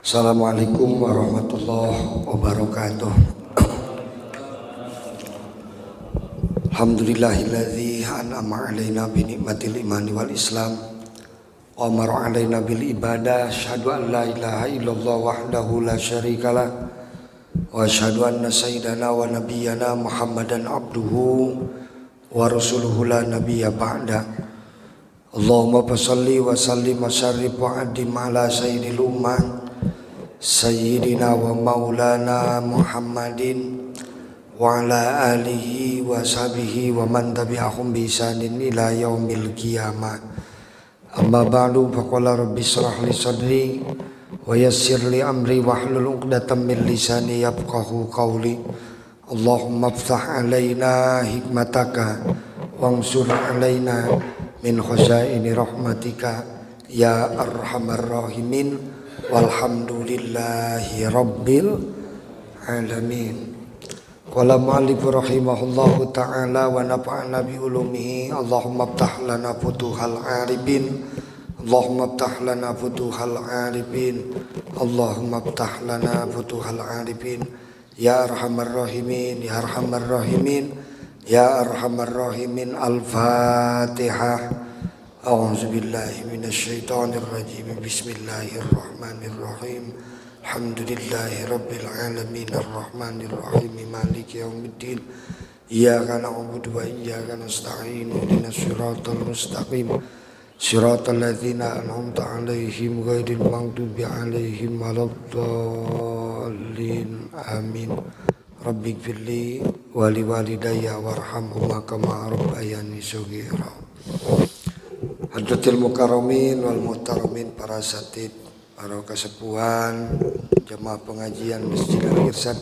Assalamualaikum warahmatullahi wabarakatuh. Alhamdulillahilladzi an'ama alaina bi ni'matil imani wal islam wa amara alaina bil ibadah. Asyhadu an la ilaha illallah wahdahu la syarikalah wa asyhadu anna sayyidana wa nabiyyana Muhammadan abduhu wa rasuluhu la nabiyya ba'da. Allahumma fashalli wa sallim wa syarrif wa addim ala sayyidil ummah Sayyidina wa maulana Muhammadin wa ala alihi wa sahbihi wa man tabi'ahum bi ihsanin ila yaumil qiyamah. Amma ba'du, faqala rabbi shrah li sadri wa yassir li amri wahlul 'uqdatam min lisani yafqahu qawli. Allahumma iftah alaina hikmataka wansur alaina min khazaini rahmatika ya arhamar rahimin. Walhamdulillahi rabbil alamin. Qala mu'allif rahimahullahu ta'ala wa nafa'ana bi ulumihi. Allahumma iftah lana futuhal arifin. Allahumma iftah lana futuhal arifin. Allahumma iftah lana futuhal arifin. Ya arhamar rahimin, ya arhamar rahimin, ya arhamar rahimin. Al-Fatihah. A'udzubillahi minasyaitonir rajim. Bismillahirrahmanirrahim. Alhamdulillahi rabbil alamin arrahmanir rahim maliki yaumiddin. Iyyaka na'budu wa iyyaka nasta'in. Ihdinas siratal mustaqim. Siratal ladzina an'amta 'alaihim ghairil maghdubi 'alaihim waladdallin. Amin. Rabbighfirli wa liwalidayya warhamhuma kama rabbayani shaghira. Hadratil mukarramin wal muhtaramin, para asatid, para kasepuhan, jamaah pengajian Masjid Al-Irsyad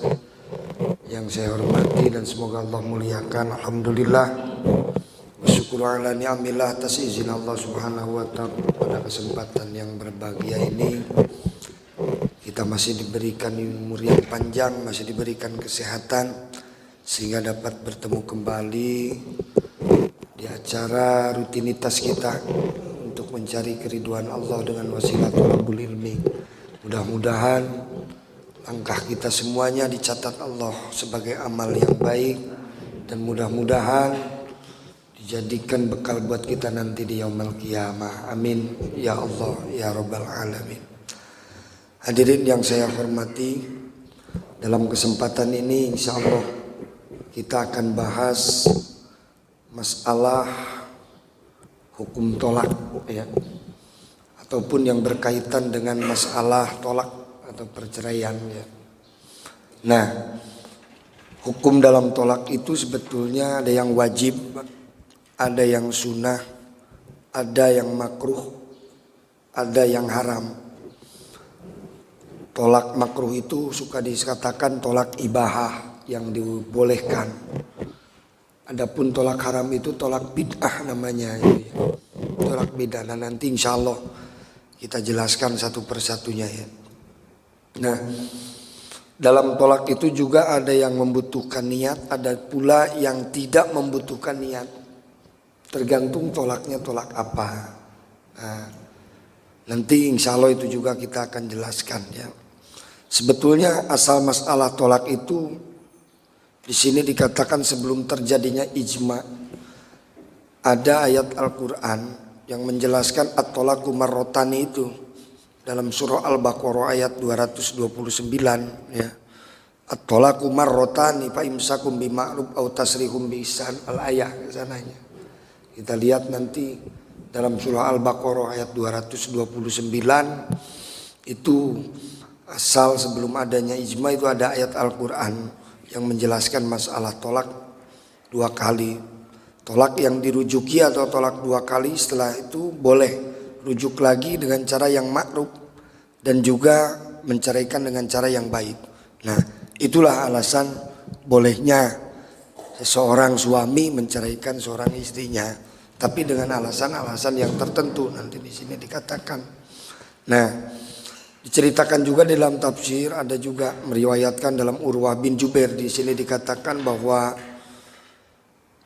yang saya hormati dan semoga Allah muliakan. Alhamdulillah wa syukur ala ni'amillah atas izin Allah subhanahu wa ta'ala. Pada kesempatan yang berbahagia ini kita masih diberikan umur yang panjang, masih diberikan kesehatan sehingga dapat bertemu kembali di acara rutinitas kita untuk mencari keriduan Allah dengan wasilah thalabul ilmi. Mudah-mudahan langkah kita semuanya dicatat Allah sebagai amal yang baik dan mudah-mudahan dijadikan bekal buat kita nanti di yaumil qiyamah. Amin ya Allah ya rabbal alamin. Hadirin yang saya hormati, dalam kesempatan ini insyaallah kita akan bahas masalah hukum tolak ya, ataupun yang berkaitan dengan masalah tolak atau perceraian ya. Nah, hukum dalam tolak itu sebetulnya ada yang wajib, ada yang sunnah, ada yang makruh, ada yang haram. Tolak makruh itu suka dikatakan tolak ibahah yang dibolehkan. Adapun tolak haram itu tolak bid'ah namanya ya. Tolak bid'ah. Nah, nanti insya Allah kita jelaskan satu persatunya ya. Nah, dalam tolak itu juga ada yang membutuhkan niat, ada pula yang tidak membutuhkan niat. Tergantung tolaknya tolak apa. Nah, nanti insya Allah itu juga kita akan jelaskan ya. Sebetulnya asal masalah tolak itu di sini dikatakan sebelum terjadinya ijma. Ada ayat Al-Quran yang menjelaskan at-tolaqu marrotani itu dalam surah Al-Baqarah ayat 229 ya. At-tolaqu marrotani fa imsakum bima'ruf aw tasrihum bi ihsan, al-ayah kesananya. Kita lihat nanti dalam surah Al-Baqarah ayat 229 itu asal sebelum adanya ijma itu ada ayat Al-Quran yang menjelaskan masalah tolak dua kali. Tolak yang dirujuki atau tolak dua kali, setelah itu boleh rujuk lagi dengan cara yang ma'ruf dan juga menceraikan dengan cara yang baik. Nah, itulah alasan bolehnya seseorang suami menceraikan seorang istrinya, tapi dengan alasan-alasan yang tertentu nanti di sini dikatakan. Nah, diceritakan juga dalam tafsir, ada juga meriwayatkan dalam Urwah bin Jubair, di sini dikatakan bahwa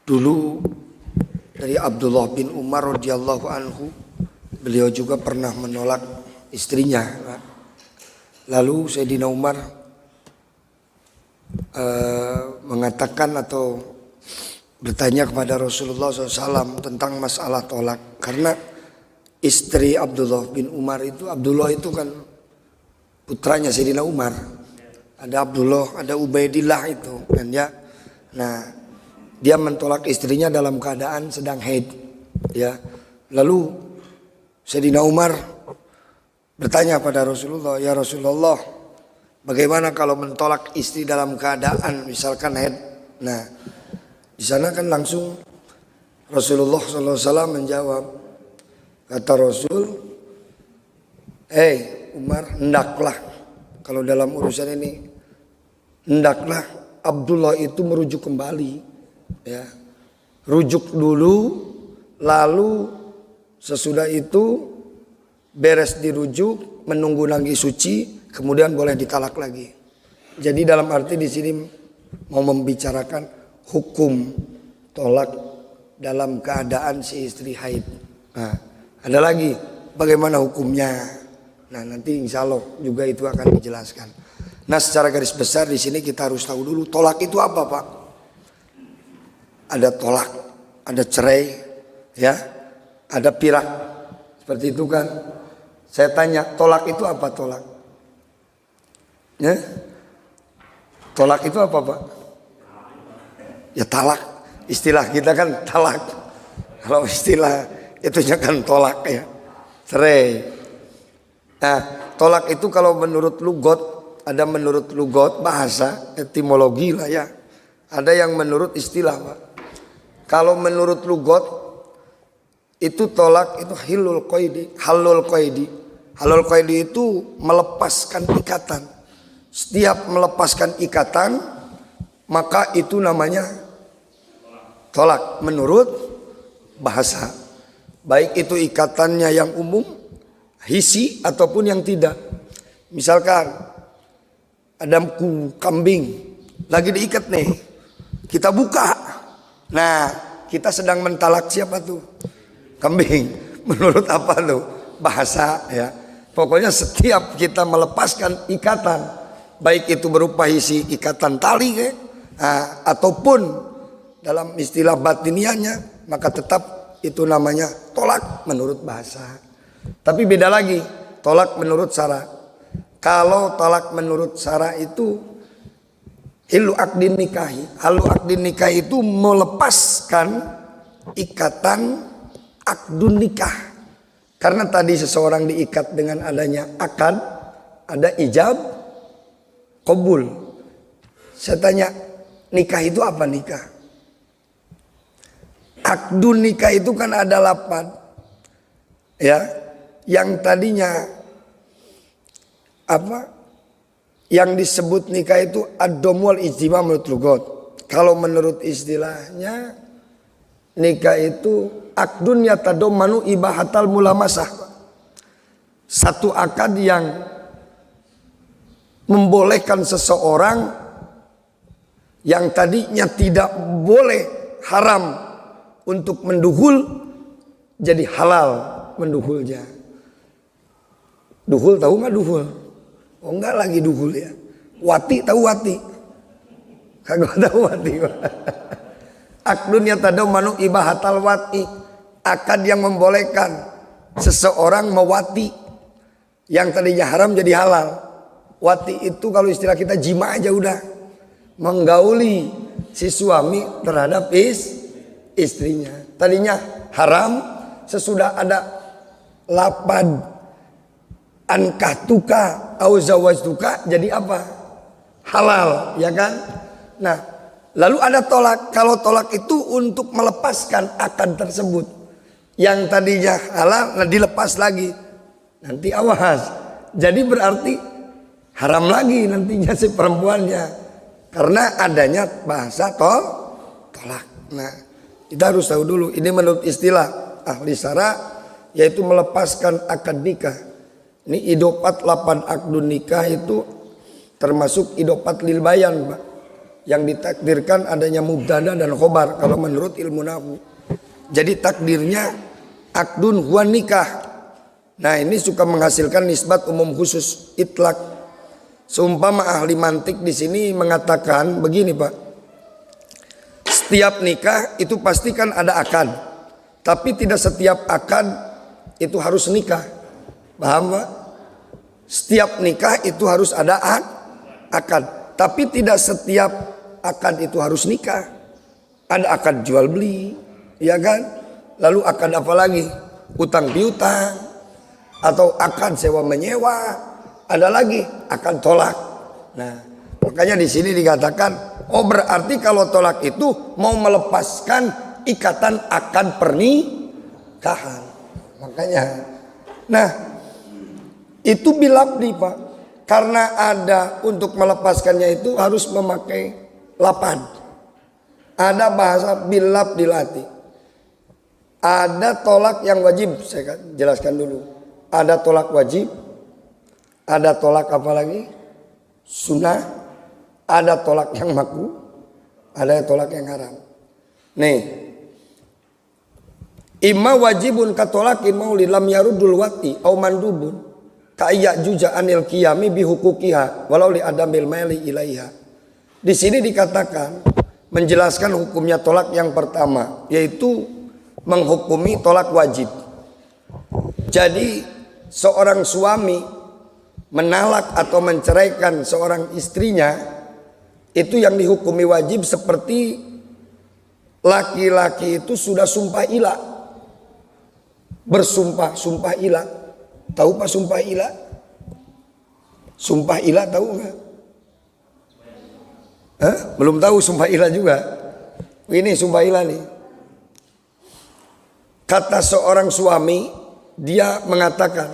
dulu dari Abdullah bin Umar radhiyallahu anhu, beliau juga pernah menolak istrinya. Lalu Sayyidina Umar mengatakan atau bertanya kepada Rasulullah SAW tentang masalah tolak. Karena istri Abdullah bin Umar itu, Abdullah itu kan putranya Sayyidina Umar. Ada Abdullah, ada Ubaidillah itu kan ya. Nah, dia mentolak istrinya dalam keadaan sedang haid ya. Lalu Sayyidina Umar bertanya pada Rasulullah, "Ya Rasulullah, bagaimana kalau mentolak istri dalam keadaan misalkan haid?" Nah, di sana kan langsung Rasulullah SAW menjawab. Kata Rasul, Umar, hendaklah kalau dalam urusan ini, hendaklah Abdullah itu merujuk kembali, ya, rujuk dulu, lalu sesudah itu beres dirujuk, menunggu lagi suci, kemudian boleh ditalak lagi. Jadi dalam arti di sini mau membicarakan hukum tolak dalam keadaan si istri haid. Nah, ada lagi bagaimana hukumnya. Nah, nanti insya Allah juga itu akan dijelaskan. Nah, secara garis besar di sini kita harus tahu dulu tolak itu apa, Pak? Ada tolak, ada cerai, ya, ada pirak. Seperti itu kan. Saya tanya, tolak itu apa tolak? Ya? Tolak itu apa, Pak? Ya talak, istilah kita kan talak. Kalau istilah itunya kan tolak ya, cerai. Nah, tolak itu kalau menurut lugot, ada menurut lugot bahasa etimologi lah ya. Ada yang menurut istilah, Pak. Kalau menurut lugot itu tolak itu halul qaidi. Halul qaidi itu melepaskan ikatan. Setiap melepaskan ikatan maka itu namanya tolak menurut bahasa. Baik itu ikatannya yang umum, hisi ataupun yang tidak. Misalkan ada kambing lagi diikat nih, kita buka. Nah, kita sedang mentalak siapa tuh? Kambing. Menurut apa tuh? Bahasa ya. Pokoknya setiap kita melepaskan ikatan, baik itu berupa hisi ikatan tali ataupun dalam istilah batiniannya, maka tetap itu namanya tolak menurut bahasa. Tapi beda lagi tolak menurut syara. Kalau tolak menurut syara itu hilu akdin nikahi. Halu akdin nikahi itu melepaskan ikatan akdun nikah. Karena tadi seseorang diikat dengan adanya akad, ada ijab, qabul. Saya tanya, nikah itu apa nikah? Akdun nikah itu kan ada lapan, ya, yang tadinya apa? Yang disebut nikah itu ad-dhamm wal ijtima menurut lugat. Kalau menurut istilahnya nikah itu akdun yatadammanu ibahatal mulamasah. Satu akad yang membolehkan seseorang yang tadinya tidak boleh, haram untuk menduhul, jadi halal menduhulnya. Duhul tahu nggak duhul? Oh enggak lagi duhul ya. Wati tahu wati? Kagak tahu wati. Akdun yatadammanu ibahatal wati, akad yang membolehkan seseorang mewati yang tadinya haram jadi halal. Wati itu kalau istilah kita jima aja udah, menggauli si suami terhadap istrinya. Tadinya haram, sesudah ada lapad ankahtuka au zawajtuka jadi apa? Halal, ya kan? Nah, lalu ada tolak. Kalau tolak itu untuk melepaskan akad tersebut. Yang tadinya halal, nah dilepas lagi. Nanti awas. Jadi berarti haram lagi nantinya si perempuannya. Karena adanya bahasa tolak. Nah, kita harus tahu dulu. Ini menurut istilah ahli syara, yaitu melepaskan akad nikah. Ini idopat 8 akdun nikah itu termasuk idopat lil bayan, Pak. Yang ditakdirkan adanya mubtada dan khobar kalau menurut ilmu nahwu. Jadi takdirnya akdun huwa nikah. Nah, ini suka menghasilkan nisbat umum khusus, itlak. Seumpama ahli mantik di sini mengatakan begini Pak, setiap nikah itu pasti kan ada akad, tapi tidak setiap akad itu harus nikah. Paham Pak? Setiap nikah itu harus ada akad, tapi tidak setiap akad itu harus nikah. Ada akad jual beli, ya kan? Lalu akad apa lagi? Utang piutang, atau akad sewa menyewa, ada lagi akad tolak. Nah, makanya di sini dikatakan, oh berarti kalau tolak itu mau melepaskan ikatan akad pernikahan. Makanya, nah itu bilabdi Pak, karena ada untuk melepaskannya itu harus memakai lapan. Ada bahasa bilab dilatih. Ada tolak yang wajib, saya jelaskan dulu. Ada tolak wajib, ada tolak apa lagi? Sunnah, ada tolak yang makruh, ada tolak yang haram. Nih, imma wajibun katolakin maulid lam yarudul wati au mandubun kayak juga anil qiyami bihukukiha walau li adamil maili ilaiha. Di sini dikatakan menjelaskan hukumnya tolak yang pertama, yaitu menghukumi tolak wajib. Jadi seorang suami menalak atau menceraikan seorang istrinya, itu yang dihukumi wajib seperti laki-laki itu sudah sumpah ilah, bersumpah, sumpah ilah. Tahu Pak sumpah ilah? Sumpah ilah tahu nggak? Belum tahu sumpah ilah juga. Ini sumpah ilah nih. Kata seorang suami, dia mengatakan,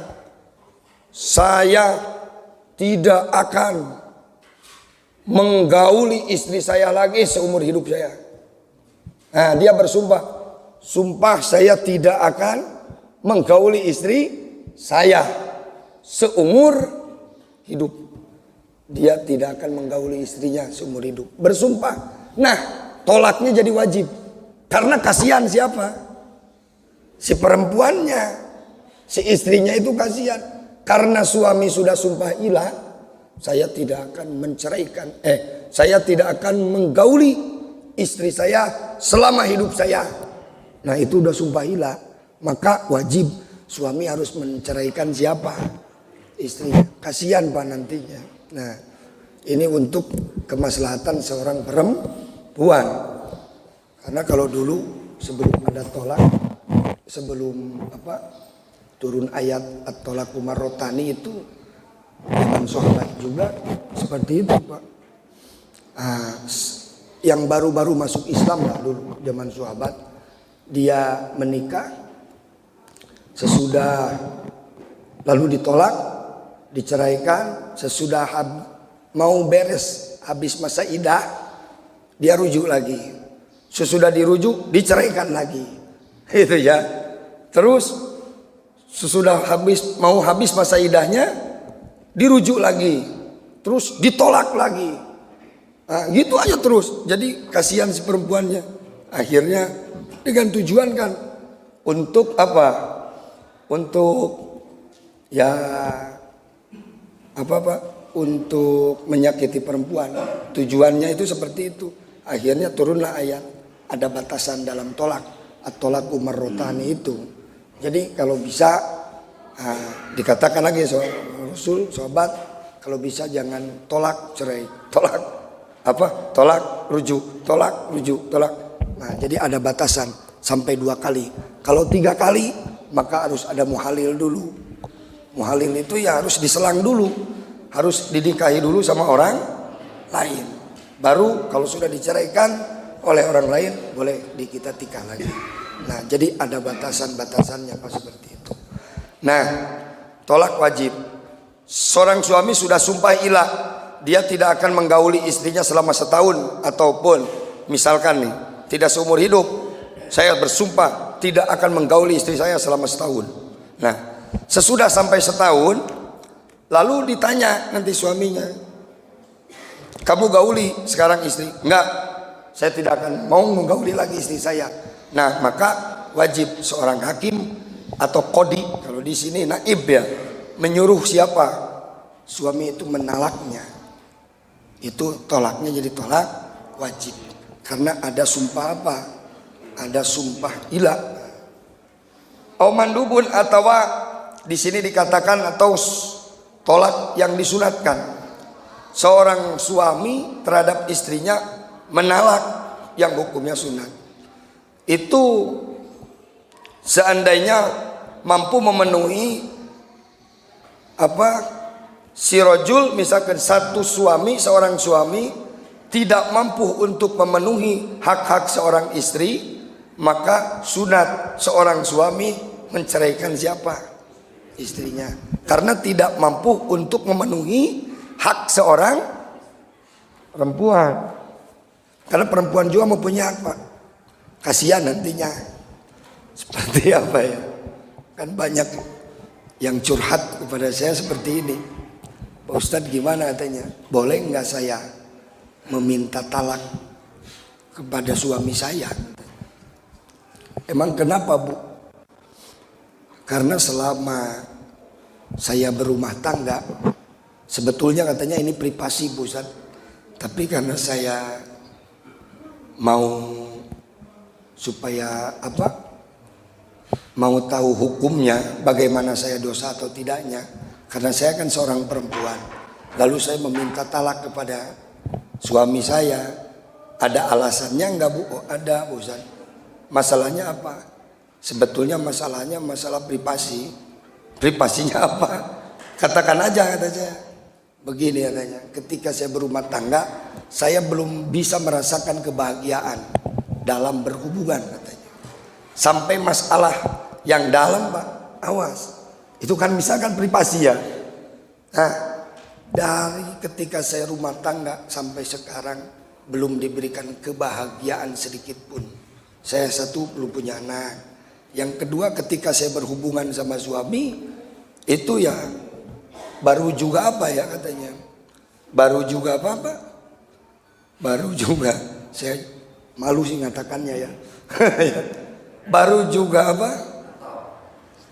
saya tidak akan menggauli istri saya lagi seumur hidup saya. Nah, dia bersumpah, sumpah saya tidak akan menggauli istri saya seumur hidup. Dia tidak akan menggauli istrinya seumur hidup. Bersumpah. Nah, tolaknya jadi wajib. Karena kasihan siapa? Si perempuannya, si istrinya itu kasihan. Karena suami sudah sumpah ilah, saya tidak akan menceraikan, saya tidak akan menggauli istri saya selama hidup saya. Nah itu udah sumpah ilah, maka wajib suami harus menceraikan siapa? Istrinya. Kasihan Pak nantinya. Nah ini untuk kemaslahatan seorang perempuan. Karena kalau dulu sebelum ada tolak, sebelum turun ayat at-tolaqu marrotani itu zaman sahabat juga seperti itu Pak. Yang baru-baru masuk Islam lah dulu zaman sahabat, dia menikah sesudah lalu ditolak, diceraikan, sesudah mau beres habis masa iddah dia rujuk lagi, sesudah dirujuk diceraikan lagi, itu ya. Terus sesudah mau habis masa iddahnya dirujuk lagi, terus ditolak lagi. Nah, gitu aja terus. Jadi kasihan si perempuannya. Akhirnya dengan tujuan kan untuk apa? Untuk ya untuk menyakiti perempuan. Tujuannya itu seperti itu. Akhirnya turunlah ayat, ada batasan dalam tolak, at-tolaqu marrotani itu. Jadi kalau bisa dikatakan lagi Rasul, sahabat, kalau bisa jangan tolak cerai, tolak rujuk, tolak rujuk, tolak. Nah jadi ada batasan sampai 2 kali. Kalau 3 kali maka harus ada muhalil dulu. Muhalil itu ya harus diselang dulu, harus didikahi dulu sama orang lain. Baru kalau sudah diceraikan oleh orang lain boleh kita tikah lagi. Nah jadi ada batasan-batasannya Pak seperti itu. Nah tolak wajib. Seorang suami sudah sumpah ilah, dia tidak akan menggauli istrinya selama setahun, ataupun misalkan nih tidak seumur hidup, saya bersumpah tidak akan menggauli istri saya selama setahun. Nah sesudah sampai setahun, lalu ditanya nanti suaminya, kamu gauli sekarang istri? Enggak, saya tidak akan mau menggauli lagi istri saya. Nah maka wajib seorang hakim atau qadi, kalau di sini naib ya, menyuruh siapa? suami itu menalaknya, itu tolaknya jadi tolak wajib. Karena ada sumpah apa? Ada sumpah ilah. Au mandubun, atau di sini dikatakan atau tolak yang disunatkan. Seorang suami terhadap istrinya menalak yang hukumnya sunat. Itu seandainya mampu memenuhi si rajul, misalkan seorang suami tidak mampu untuk memenuhi hak-hak seorang istri, maka sunat seorang suami menceraikan siapa? Istrinya. Karena tidak mampu untuk memenuhi hak seorang perempuan. Karena perempuan juga mempunyai hak, Pak. Kasihan nantinya. Seperti apa ya? Kan banyak yang curhat kepada saya seperti ini. Pak Ustadz gimana katanya? Boleh nggak saya meminta talak kepada suami saya? Emang kenapa, Bu? Karena selama saya berumah tangga, sebetulnya katanya ini privasi, Bu Ustadz. Tapi karena saya mau supaya mau tahu hukumnya, bagaimana saya dosa atau tidaknya. Karena saya kan seorang perempuan. Lalu saya meminta talak kepada suami saya. Ada alasannya enggak, Bu? Oh, ada, Bu Ustaz. Masalahnya apa? Sebetulnya masalahnya masalah privasi. Privasinya apa? Katakan aja, kata saya. Begini katanya, ketika saya berumah tangga, saya belum bisa merasakan kebahagiaan dalam berhubungan, katanya. Sampai masalah yang dalam, Pak, awas. Itu kan misalkan privasi ya. Nah, dari ketika saya rumah tangga sampai sekarang belum diberikan kebahagiaan sedikit pun. Saya satu belum punya anak. Yang kedua, ketika saya berhubungan sama suami, itu ya baru juga katanya. Baru juga apa? Baru juga, saya malu sih ngatakannya ya. Baru juga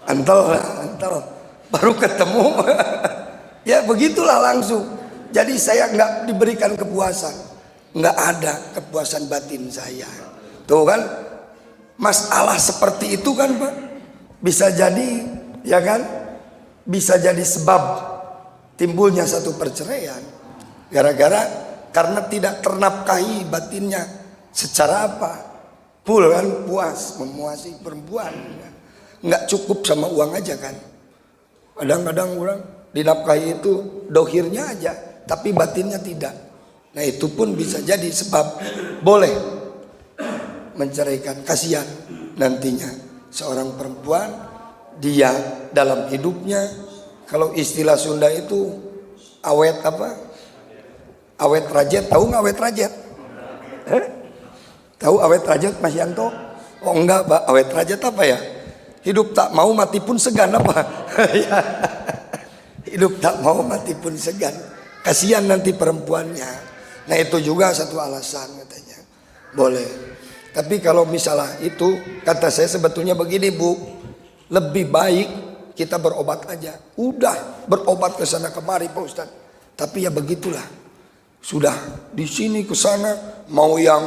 Antel. Baru ketemu. Ya begitulah langsung. Jadi saya nggak diberikan kepuasan. Nggak ada kepuasan batin saya. Tuh kan, masalah seperti itu kan, Pak, bisa jadi, ya kan, bisa jadi sebab timbulnya satu perceraian. Karena tidak ternafkahi batinnya secara puas, memuasai perempuan. Nggak cukup sama uang aja kan. Kadang-kadang orang dinafkahi itu dohirnya aja, tapi batinnya tidak. Nah itu pun bisa jadi sebab boleh menceraikan. Kasihan nantinya seorang perempuan, dia dalam hidupnya, kalau istilah Sunda itu awet awet rajet. Tahu nggak awet rajet? Tahu awet rajet, Mas Yanto? Oh enggak, Pak. Awet rajet apa ya? Hidup tak mau mati pun segan apa? Hidup tak mau mati pun segan. Kasihan nanti perempuannya. Nah itu juga satu alasan katanya. Boleh. Tapi kalau misalnya itu, kata saya sebetulnya begini, Bu. Lebih baik kita berobat aja. Udah berobat ke sana kemari, Pak Ustaz. Tapi ya begitulah. Sudah di sini ke sana, mau yang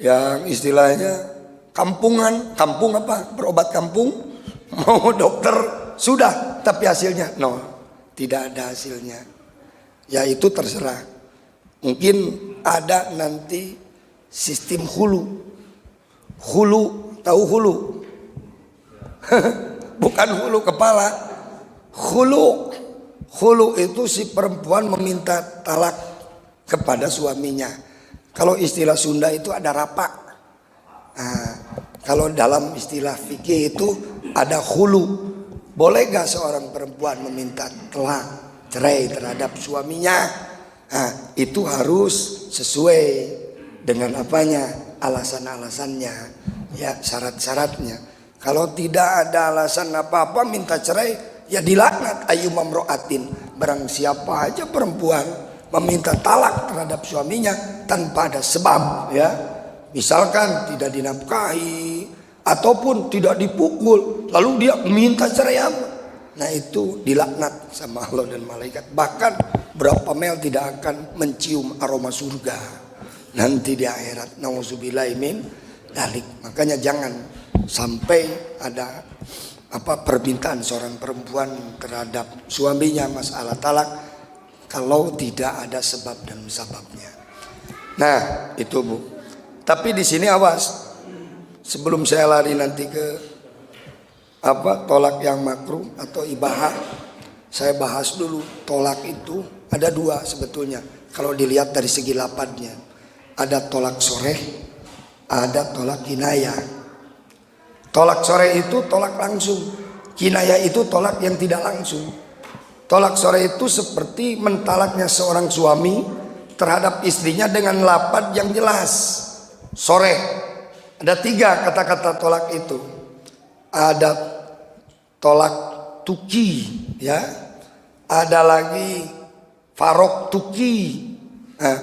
yang istilahnya kampung berobat kampung, mau dokter, sudah, tapi hasilnya nol, tidak ada hasilnya. Ya itu terserah. Mungkin ada nanti sistem hulu, tahu hulu? Bukan hulu kepala, hulu itu si perempuan meminta talak kepada suaminya. Kalau istilah Sunda itu ada rapak. Nah, kalau dalam istilah fikih itu ada hulu. Boleh gak seorang perempuan meminta cerai terhadap suaminya? Nah, itu harus sesuai dengan alasan-alasannya, ya syarat-syaratnya. Kalau tidak ada alasan apa-apa minta cerai, ya dilaknat ayyuma mro'atin. Barang siapa aja perempuan meminta talak terhadap suaminya tanpa ada sebab, ya. Misalkan tidak dinafkahi ataupun tidak dipukul, lalu dia minta cerai apa? Nah itu dilaknat sama Allah dan malaikat. Bahkan berapa mil tidak akan mencium aroma surga nanti di akhirat. Nauzubillahi min dzalik. Makanya jangan sampai ada permintaan seorang perempuan terhadap suaminya masalah talak kalau tidak ada sebab dan musababnya. Nah itu Bu. Tapi di sini awas, sebelum saya lari nanti ke tolak yang makruh atau ibahah, saya bahas dulu tolak itu ada dua sebetulnya. Kalau dilihat dari segi lafadznya, ada tolak soreh, ada tolak kinayah. Tolak soreh itu tolak langsung, kinayah itu tolak yang tidak langsung. Tolak soreh itu seperti mentalaknya seorang suami terhadap istrinya dengan lafadz yang jelas. Soreh, ada 3 kata-kata tolak itu. Ada tolak tuki, ya, ada lagi farok tuki,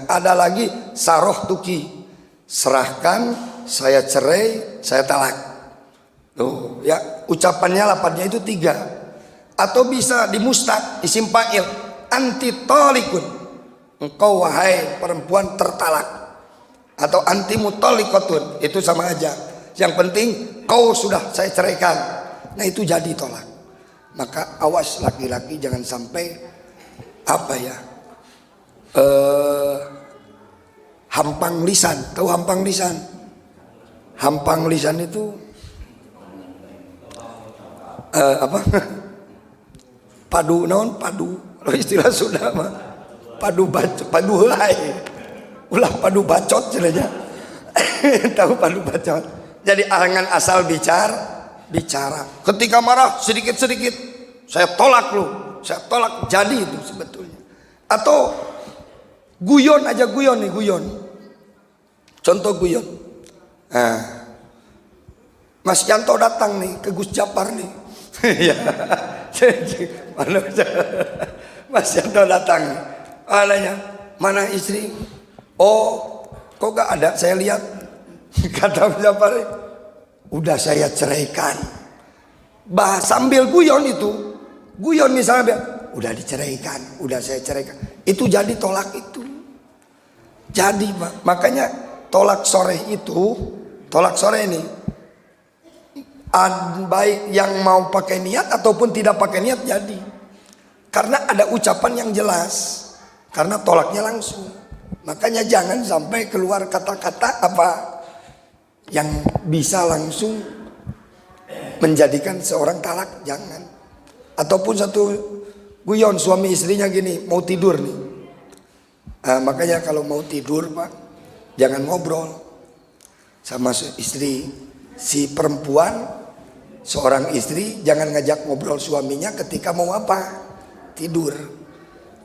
ada lagi saroh tuki. Serahkan, saya cerai, saya talak. Tuh, ya, ucapannya lafadznya itu 3. Atau bisa dimustaq, isim fa'il, anti tolikun, engkau wahai perempuan tertalak. Atau anti mutolikotun, itu sama aja. Yang penting kau sudah saya ceraikan. Nah itu jadi tolak. Maka awas laki-laki jangan sampai hampang lisan. Tahu hampang lisan? Hampang lisan itu padu naon padu. Kalau istilah sudah mah padu bacot, padu helai. Ulah padu bacot cenanya. Tahu padu bacot. Jadi jangan asal bicara. Ketika marah sedikit-sedikit, saya tolak lu, saya tolak, jadi itu sebetulnya. Atau guyon aja, guyon. Contoh guyon. Nah, Mas Yanto datang nih ke Gus Japar nih. Ya. Mas Yanto datang nih. Ananya, mana istri? Oh, kok gak ada? Saya lihat. Kata Gus Japar, udah saya ceraikan. Sambil guyon itu, guyon misalnya, udah diceraikan, udah saya ceraikan. Itu jadi tolak itu. Jadi makanya tolak sore itu, tolak sore ini, baik yang mau pakai niat ataupun tidak pakai niat jadi. Karena ada ucapan yang jelas, karena tolaknya langsung. Makanya jangan sampai keluar kata-kata yang bisa langsung menjadikan seorang talak, jangan. Ataupun satu guyon suami istrinya gini, mau tidur nih. Nah, makanya kalau mau tidur Pak, jangan ngobrol sama istri. Si perempuan, seorang istri jangan ngajak ngobrol suaminya ketika mau tidur.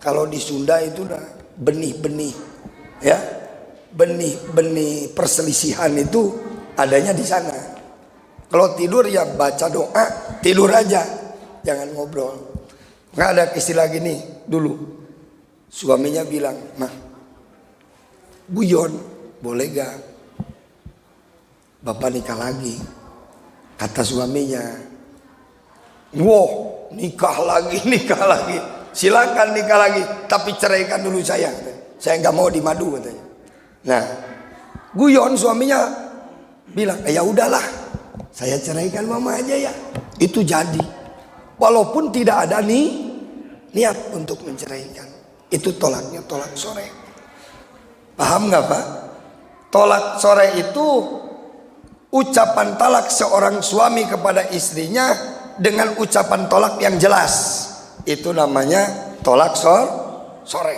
Kalau di Sunda itu udah benih-benih, ya, benih-benih perselisihan itu adanya di sana. Kalau tidur ya baca doa, tidur aja, jangan ngobrol. Nggak ada istilah gini dulu. Suaminya bilang, "Mah, guyon, boleh gak? Bapak nikah lagi." Kata suaminya, "Wow, nikah lagi. Silakan nikah lagi, tapi ceraikan dulu saya. Saya nggak mau dimadu," katanya. Nah, guyon suaminya bilang, "Ya udahlah, saya ceraikan mama aja ya." Itu jadi, walaupun tidak ada niat untuk menceraikan. Itu tolaknya tolak sore. Paham nggak Pak? Tolak sore itu ucapan talak seorang suami kepada istrinya dengan ucapan tolak yang jelas. Itu namanya tolak sore.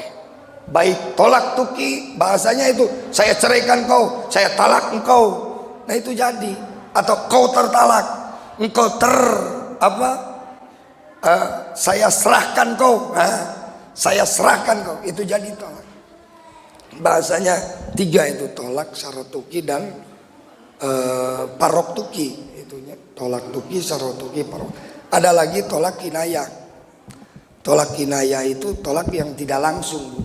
Baik tolak tuki, bahasanya itu saya ceraikan kau, saya talak engkau. Nah itu jadi. Atau kau tertalak, engkau saya serahkan kau. Saya serahkan kau, itu jadi tolak. Bahasanya 3 itu, tolak, sarotuki dan parok tuki. Itunya tolak tuki, sarotuki, parok. Ada lagi tolak kinayah. Tolak kinayah itu tolak yang tidak langsung.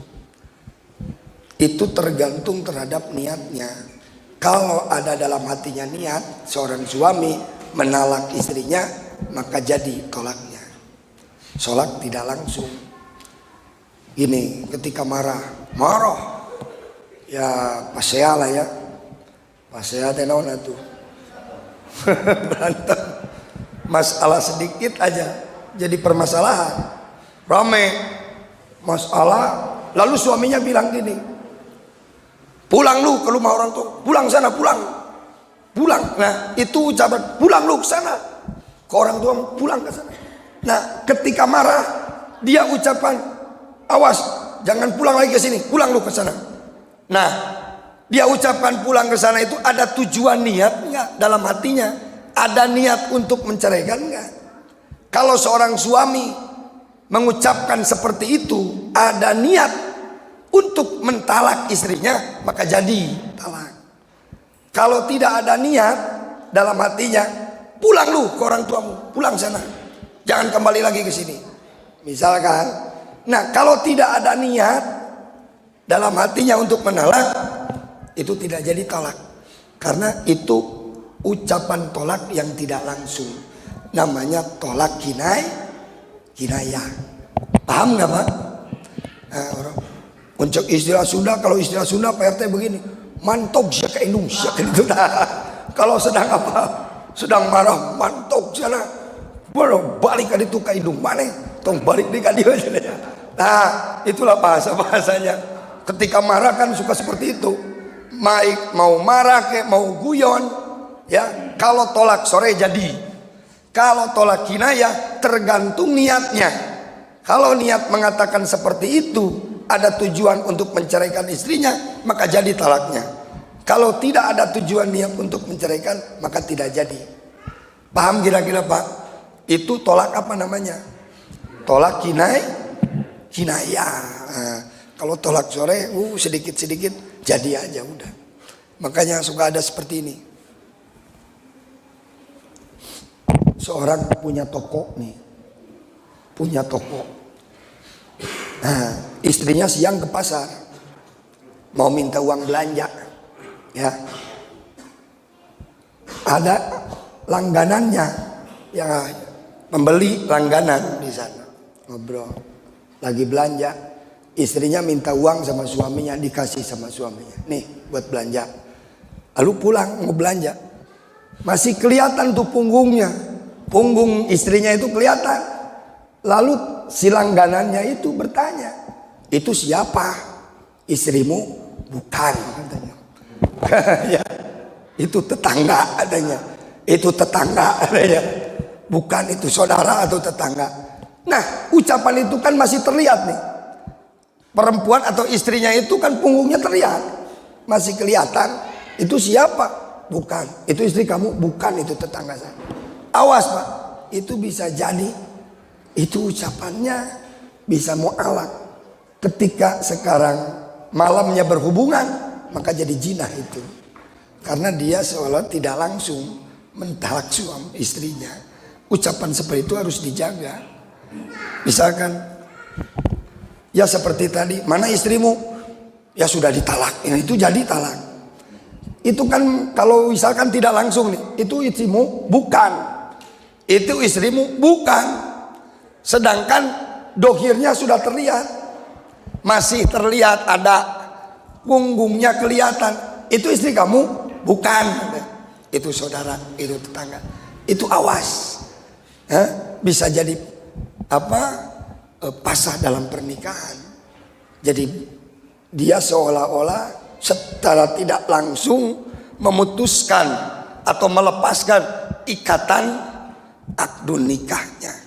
Itu tergantung terhadap niatnya. Kalau ada dalam hatinya niat seorang suami menalak istrinya, maka jadi tolaknya. Sholat tidak langsung. Ini ketika marah, ya pasea lah ya, pasea tenawan itu berantem, masalah sedikit aja jadi permasalahan, rame masalah. Lalu suaminya bilang gini, pulang lu ke rumah orang tua, pulang sana, pulang. Nah itu ucapan pulang lu ke sana, ke orang tua, pulang ke sana. Nah ketika marah dia ucapan, awas jangan pulang lagi ke sini, pulang lu ke sana. Nah dia ucapan pulang ke sana itu ada tujuan niat enggak dalam hatinya? Ada niat untuk menceraikan enggak? Kalau seorang suami mengucapkan seperti itu, ada niat untuk mentalak istrinya, maka jadi talak. Kalau tidak ada niat dalam hatinya, pulang lu ke orang tuamu, pulang sana, jangan kembali lagi ke sini, misalkan. Nah kalau tidak ada niat dalam hatinya untuk menolak, itu tidak jadi talak, karena itu ucapan tolak yang tidak langsung, namanya tolak kinayah. Paham nggak Pak? Nah, orang untuk istilah Sunda, kalau istilah Sunda Pak RT begini, mantok sih ke Indonesia gitu. Kalau sedang apa? Sedang marah, mantok sana, baru balik ke itu ke Indung mana? Tong balik di kadio aja. Nah itulah bahasanya. Ketika marah kan suka seperti itu. Mau marah kayak mau guyon, ya. Kalau tolak sore jadi. Kalau tolak kinayah tergantung niatnya. Kalau niat mengatakan seperti itu, ada tujuan untuk menceraikan istrinya, maka jadi talaknya. Kalau tidak ada tujuan niat untuk menceraikan, maka tidak jadi. Paham kira-kira Pak? Itu tolak apa namanya? Tolak kinayah. Nah, kalau tolak sore, sedikit-sedikit jadi aja udah. Makanya suka ada seperti ini. Seorang punya toko nih, punya toko. Nah, istrinya siang ke pasar, mau minta uang belanja, ya. Ada langganannya, ya, pembeli langganan di sana. Ngobrol, lagi belanja, istrinya minta uang sama suaminya, dikasih sama suaminya, nih buat belanja. Lalu pulang mau belanja, masih kelihatan tuh punggungnya, punggung istrinya itu kelihatan. Lalu si langganannya itu bertanya, itu siapa? Istrimu? Bukan, katanya. Ya, itu tetangga, katanya. Itu tetangga, katanya. Bukan, itu saudara atau tetangga. Nah, ucapan itu kan masih terlihat nih. Perempuan atau istrinya itu kan punggungnya terlihat, masih kelihatan. Itu siapa? Bukan, itu istri kamu? Bukan, itu tetangga saya. Awas Pak, itu bisa jadi itu ucapannya bisa mu'alak. Ketika sekarang malamnya berhubungan, maka jadi jinah itu. Karena dia seolah tidak langsung mentalak suami istrinya. Ucapan seperti itu harus dijaga. Misalkan, ya seperti tadi, mana istrimu? Ya sudah ditalak, ya, itu jadi talak. Itu kan kalau misalkan tidak langsung nih, itu istrimu? Bukan. Itu istrimu? Bukan. Sedangkan dohirnya sudah terlihat, masih terlihat ada punggungnya kelihatan. Itu istri kamu? Bukan. Itu saudara, itu tetangga. Itu awas, bisa jadi apa? Pasah dalam pernikahan. Jadi dia seolah-olah secara tidak langsung memutuskan atau melepaskan ikatan akdun nikahnya.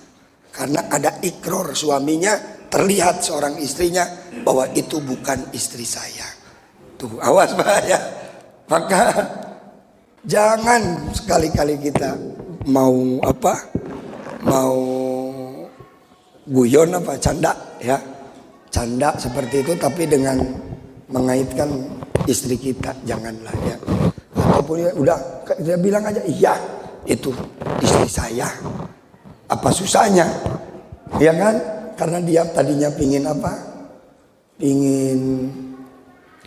Karena ada ikrar suaminya, terlihat seorang istrinya bahwa itu bukan istri saya. Tuh awas bahaya. Maka jangan sekali-kali kita mau guyon canda ya. Canda seperti itu tapi dengan mengaitkan istri kita, janganlah ya. Ataupun ya, udah dia bilang aja iya itu istri saya. Apa susahnya? Ya kan? Karena dia tadinya pingin apa? Pingin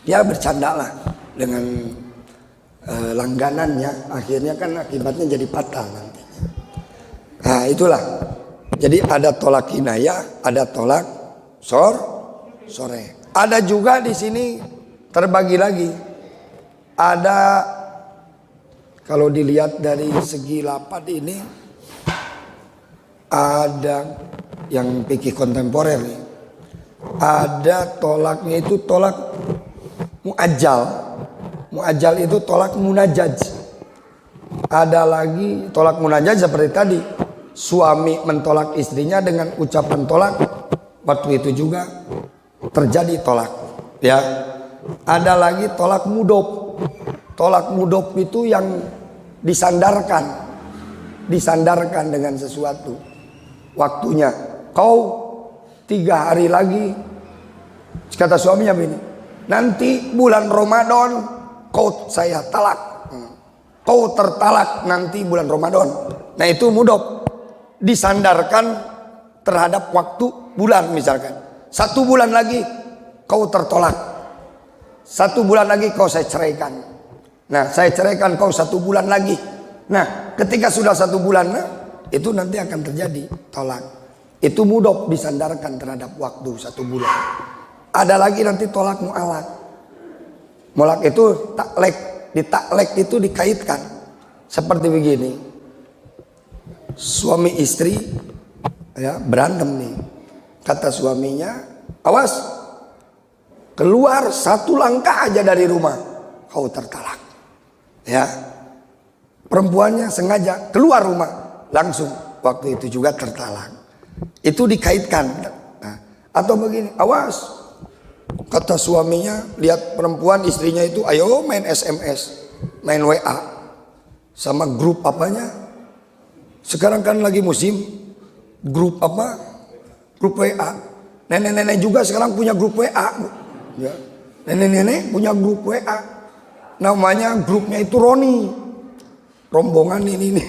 ya bercanda lah dengan langganannya. Akhirnya kan akibatnya jadi patah nantinya. Nah itulah. Jadi ada tolak kinayah, ada tolak sore. Ada juga di sini terbagi lagi. Ada, kalau dilihat dari segi lapat ini, ada yang fikih kontemporer nih. Ada tolaknya itu tolak muajjal. Muajjal itu tolak munajjaj. Ada lagi tolak munajjaj seperti tadi. Suami mentolak istrinya dengan ucapan tolak. Waktu itu juga terjadi tolak. Ya. Ada lagi tolak mudop. Tolak mudop itu yang disandarkan. Disandarkan dengan sesuatu. Waktunya. Kau 3 hari lagi. Kata suaminya begini. Nanti bulan Ramadan kau saya talak. Kau tertalak nanti bulan Ramadan. Nah itu mudop. Disandarkan terhadap waktu bulan misalkan. 1 bulan lagi kau tertolak. 1 bulan lagi kau saya ceraikan. Nah saya ceraikan kau 1 bulan lagi. Nah ketika sudah 1 bulan itu nanti akan terjadi tolak. Itu mudop disandarkan terhadap waktu 1 bulan. Ada lagi nanti tolak mu'alak. Mu'alak itu taklek. Di taklek itu dikaitkan. Seperti begini. Suami istri ya, berantem nih. Kata suaminya, awas, keluar 1 langkah aja dari rumah, kau tertalak. Ya, perempuannya sengaja keluar rumah, langsung waktu itu juga tertalak. Itu dikaitkan. Nah, atau begini, awas, kata suaminya, lihat perempuan istrinya itu, ayo main SMS, main WA, sama grup apanya. Sekarang kan lagi musim grup apa? Grup WA. Nenek-nenek juga sekarang punya grup WA. Ya. Nenek-nenek punya grup WA. Namanya grupnya itu Roni. Rombongan ini nih.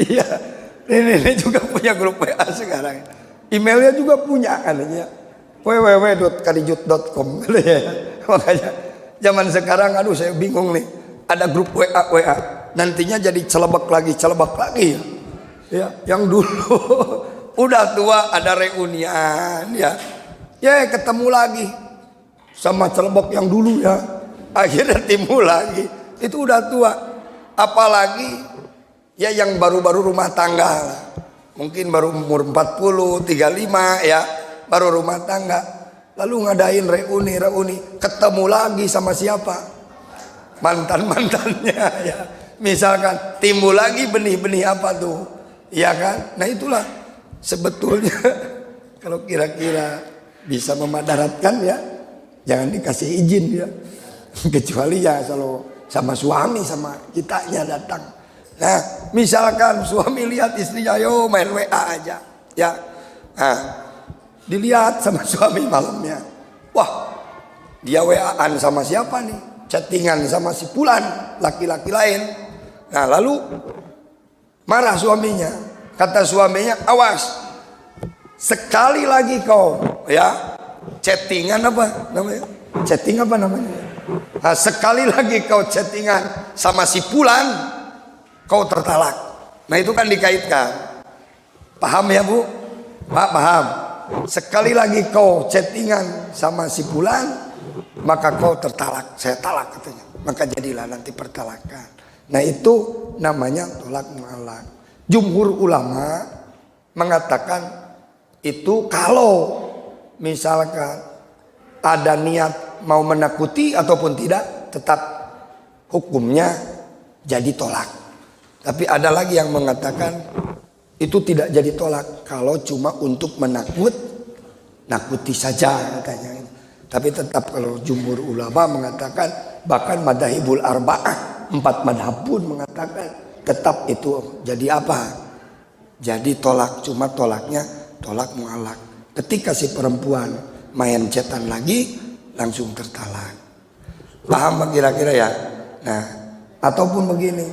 Iya. Nenek-nenek juga punya grup WA sekarang. Emailnya juga punya katanya. www.kadijut.com. Makanya zaman sekarang aduh saya bingung nih. Ada grup WA. Nantinya jadi celebek lagi ya. Yang dulu udah tua ada reunian ya. Ya ketemu lagi sama celebek yang dulu ya. Akhirnya timbul lagi. Itu udah tua. Apalagi ya yang baru-baru rumah tangga lah. Mungkin baru umur 40, 35 ya. Baru rumah tangga. Lalu ngadain reuni. Ketemu lagi sama siapa? Mantan-mantannya ya. Misalkan timbul lagi benih-benih apa tuh, ya kan? Nah itulah sebetulnya kalau kira-kira bisa memadaratkan ya, jangan dikasih izin ya, kecuali ya kalau sama suami sama kitanya datang. Nah misalkan suami lihat istrinya, yo main WA aja, ya, nah, dilihat sama suami malamnya, wah dia WA-an sama siapa nih? Chattingan sama si Fulan, laki-laki lain. Nah lalu marah suaminya. Kata suaminya, awas, sekali lagi kau ya chattingan apa namanya? Chatting apa namanya? Nah, sekali lagi kau chattingan sama si Fulan, kau tertalak. Nah itu kan dikaitkan. Paham ya Bu? Pak paham. Sekali lagi kau chattingan sama si Fulan, maka kau tertalak. Saya talak katanya. Maka jadilah nanti pertalakan. Nah itu namanya tolak mu'alak. Jumhur ulama mengatakan itu kalau misalkan ada niat mau menakuti ataupun tidak, tetap hukumnya jadi tolak. Tapi ada lagi yang mengatakan itu tidak jadi tolak kalau cuma untuk nakuti saja katanya. Tapi tetap kalau jumhur ulama mengatakan, bahkan madzhabul arba'ah 4 madhab pun mengatakan tetap itu jadi apa? Jadi tolak, cuma tolaknya tolak mu'alak. Ketika si perempuan main cetan lagi langsung tertalak. Paham kira-kira ya? Nah, ataupun begini,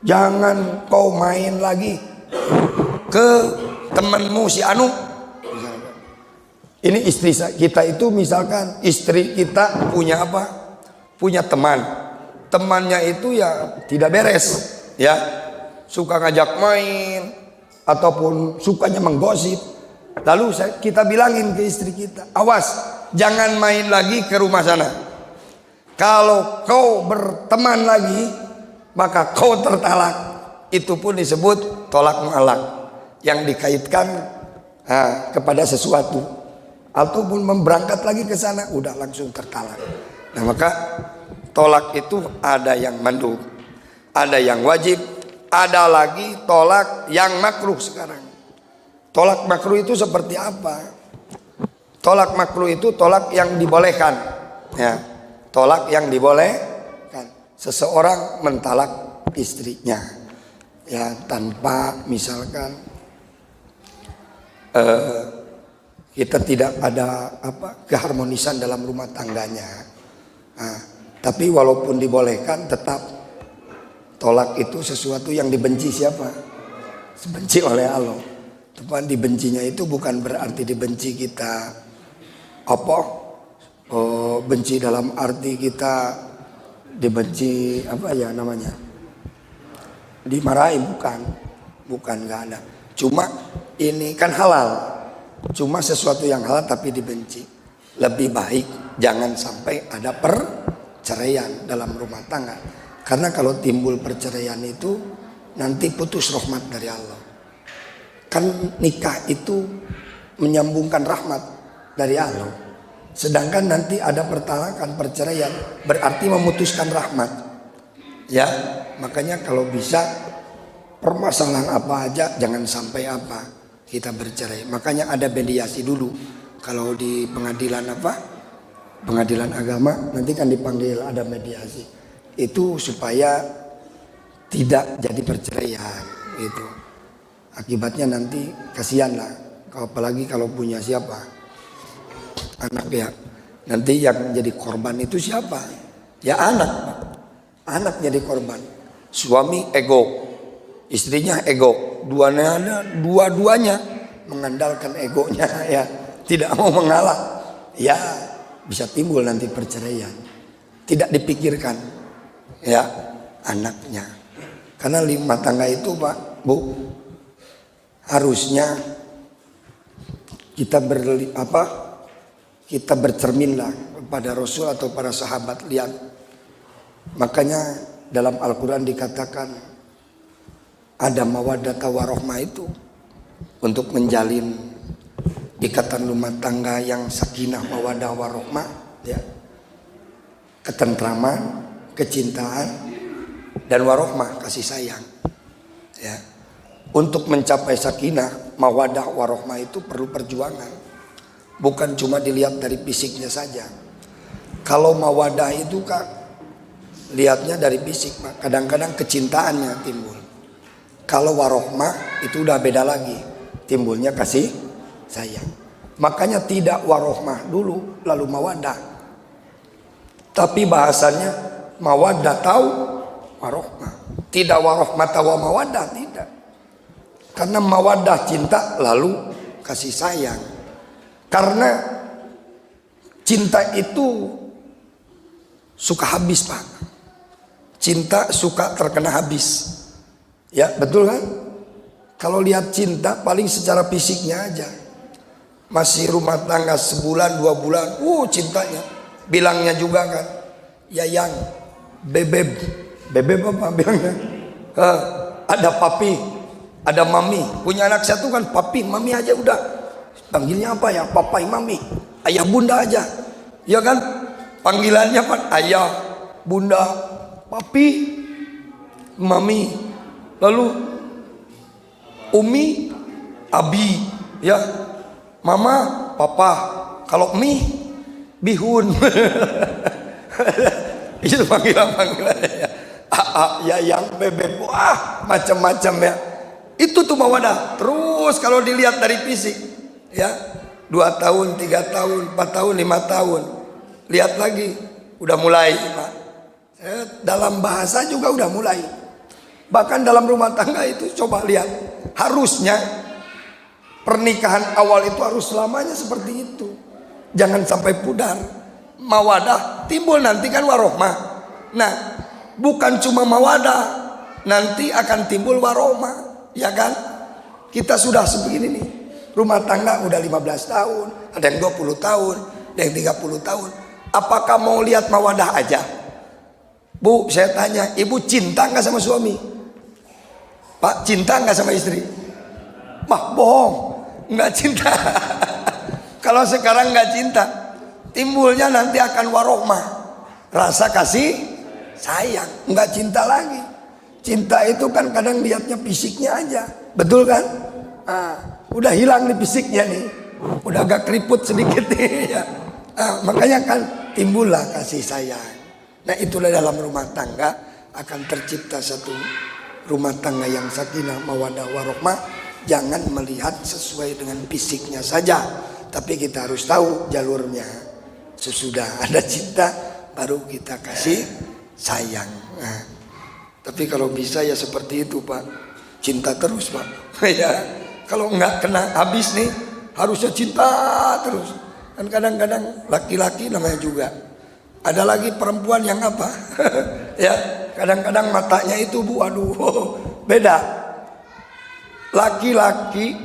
jangan kau main lagi ke temanmu si Anu. Ini istri kita itu misalkan istri kita punya apa? Punya teman. Temannya itu ya tidak beres, ya suka ngajak main, ataupun sukanya menggosip, lalu kita bilangin ke istri kita, awas jangan main lagi ke rumah sana. Kalau kau berteman lagi maka kau tertalak. Itu pun disebut tolak mu'allaq, yang dikaitkan kepada sesuatu, ataupun memberangkat lagi ke sana udah langsung tertalak. Nah maka tolak itu ada yang mandub, ada yang wajib, ada lagi tolak yang makruh sekarang. Tolak makruh itu seperti apa? Tolak makruh itu tolak yang dibolehkan, ya. Tolak yang dibolehkan. Seseorang mentalak istrinya, ya, tanpa misalkan kita tidak ada keharmonisan dalam rumah tangganya. Tapi walaupun dibolehkan, tetap tolak itu sesuatu yang dibenci siapa? Dibenci oleh Allah. Teman dibencinya itu bukan berarti dibenci kita benci dalam arti kita dibenci dimarahi, bukan, nggak ada. Cuma ini kan halal, cuma sesuatu yang halal tapi dibenci. Lebih baik jangan sampai ada perceraian dalam rumah tangga, karena kalau timbul perceraian itu nanti putus rahmat dari Allah. Kan nikah itu menyambungkan rahmat dari Allah, sedangkan nanti ada pertalakan, perceraian berarti memutuskan rahmat, ya. Makanya kalau bisa permasalahan apa aja jangan sampai kita bercerai. Makanya ada mediasi dulu. Kalau di pengadilan pengadilan agama nanti kan dipanggil ada mediasi. Itu supaya tidak jadi perceraian gitu. Akibatnya nanti kasihan lah. Apalagi kalau punya siapa? Anak ya. Nanti yang jadi korban itu siapa? Ya anak. Anak jadi korban. Suami ego, istrinya ego, dua-duanya mengandalkan egonya, ya, tidak mau mengalah, ya bisa timbul nanti perceraian. Tidak dipikirkan, ya, anaknya. Karena rumah tangga itu Pak, Bu, harusnya kita bercerminlah pada Rasul atau para sahabat. Lihat, makanya dalam Al-Quran dikatakan ada mawaddah warahmah itu untuk menjalin ikatan rumah tangga yang sakinah mawaddah warahmah, ya, ketentraman, kecintaan, dan warahmah, kasih sayang, ya. Untuk mencapai sakinah mawaddah warahmah itu perlu perjuangan, bukan cuma dilihat dari fisiknya saja. Kalau mawaddah itu lihatnya dari fisik, kadang-kadang kecintaannya timbul. Kalau warohmah itu udah beda lagi, timbulnya kasih sayang. Makanya tidak warohmah dulu lalu mawaddah. Tapi bahasanya mawaddah tahu warohmah, tidak warohmah tahu mawaddah, tidak. Karena mawaddah cinta lalu kasih sayang. Karena cinta itu suka habis Pak. Cinta suka terkena habis, ya, betul kan? Kalau lihat cinta paling secara fisiknya aja, masih rumah tangga sebulan 2 bulan, cintanya, bilangnya juga kan, yayang, bebeb apa bilangnya? Ada papi, ada mami. Punya anak satu kan papi, mami aja udah, panggilnya apa ya? Papai, mami, ayah, bunda aja, ya kan? Panggilannya kan ayah, bunda, papi, mami, lalu umi, abi, ya, mama, papa. Kalau mie, bihun. Itu panggilan-panggilannya, ya. Ya, yang bebek, macam-macam, ya. Itu tuh mawadah. Terus kalau dilihat dari fisik, ya, 2 tahun, 3 tahun, 4 tahun, 5 tahun, lihat lagi, udah mulai, Pak. Dalam bahasa juga udah mulai. Bahkan dalam rumah tangga itu coba lihat, harusnya pernikahan awal itu harus selamanya seperti itu. Jangan sampai pudar. Mawadah timbul nanti kan warohmah. Nah, bukan cuma mawadah, nanti akan timbul warohmah, ya kan? Kita sudah sebegini nih. Rumah tangga udah 15 tahun, ada yang 20 tahun, ada yang 30 tahun. Apakah mau lihat mawadah aja? Bu, saya tanya, ibu cinta nggak sama suami? Pak, cinta nggak sama istri? Mah bohong, nggak cinta. Kalau sekarang nggak cinta, timbulnya nanti akan warohmah, rasa kasih sayang, nggak cinta lagi. Cinta itu kan kadang lihatnya fisiknya aja, betul kan? Udah hilang nih fisiknya nih, udah agak keriput sedikit nih ya. Makanya kan timbullah kasih sayang. Nah itulah dalam rumah tangga akan tercipta satu rumah tangga yang sakinah mawaddah warohmah. Jangan melihat sesuai dengan fisiknya saja, tapi kita harus tahu jalurnya. Sesudah ada cinta baru kita kasih sayang. Nah, tapi kalau bisa ya seperti itu Pak, cinta terus Pak. Ya kalau nggak kena habis nih harusnya cinta terus. Kan kadang-kadang laki-laki namanya juga. Ada lagi perempuan yang apa? Ya, kadang-kadang matanya itu Bu, aduh, beda. Laki-laki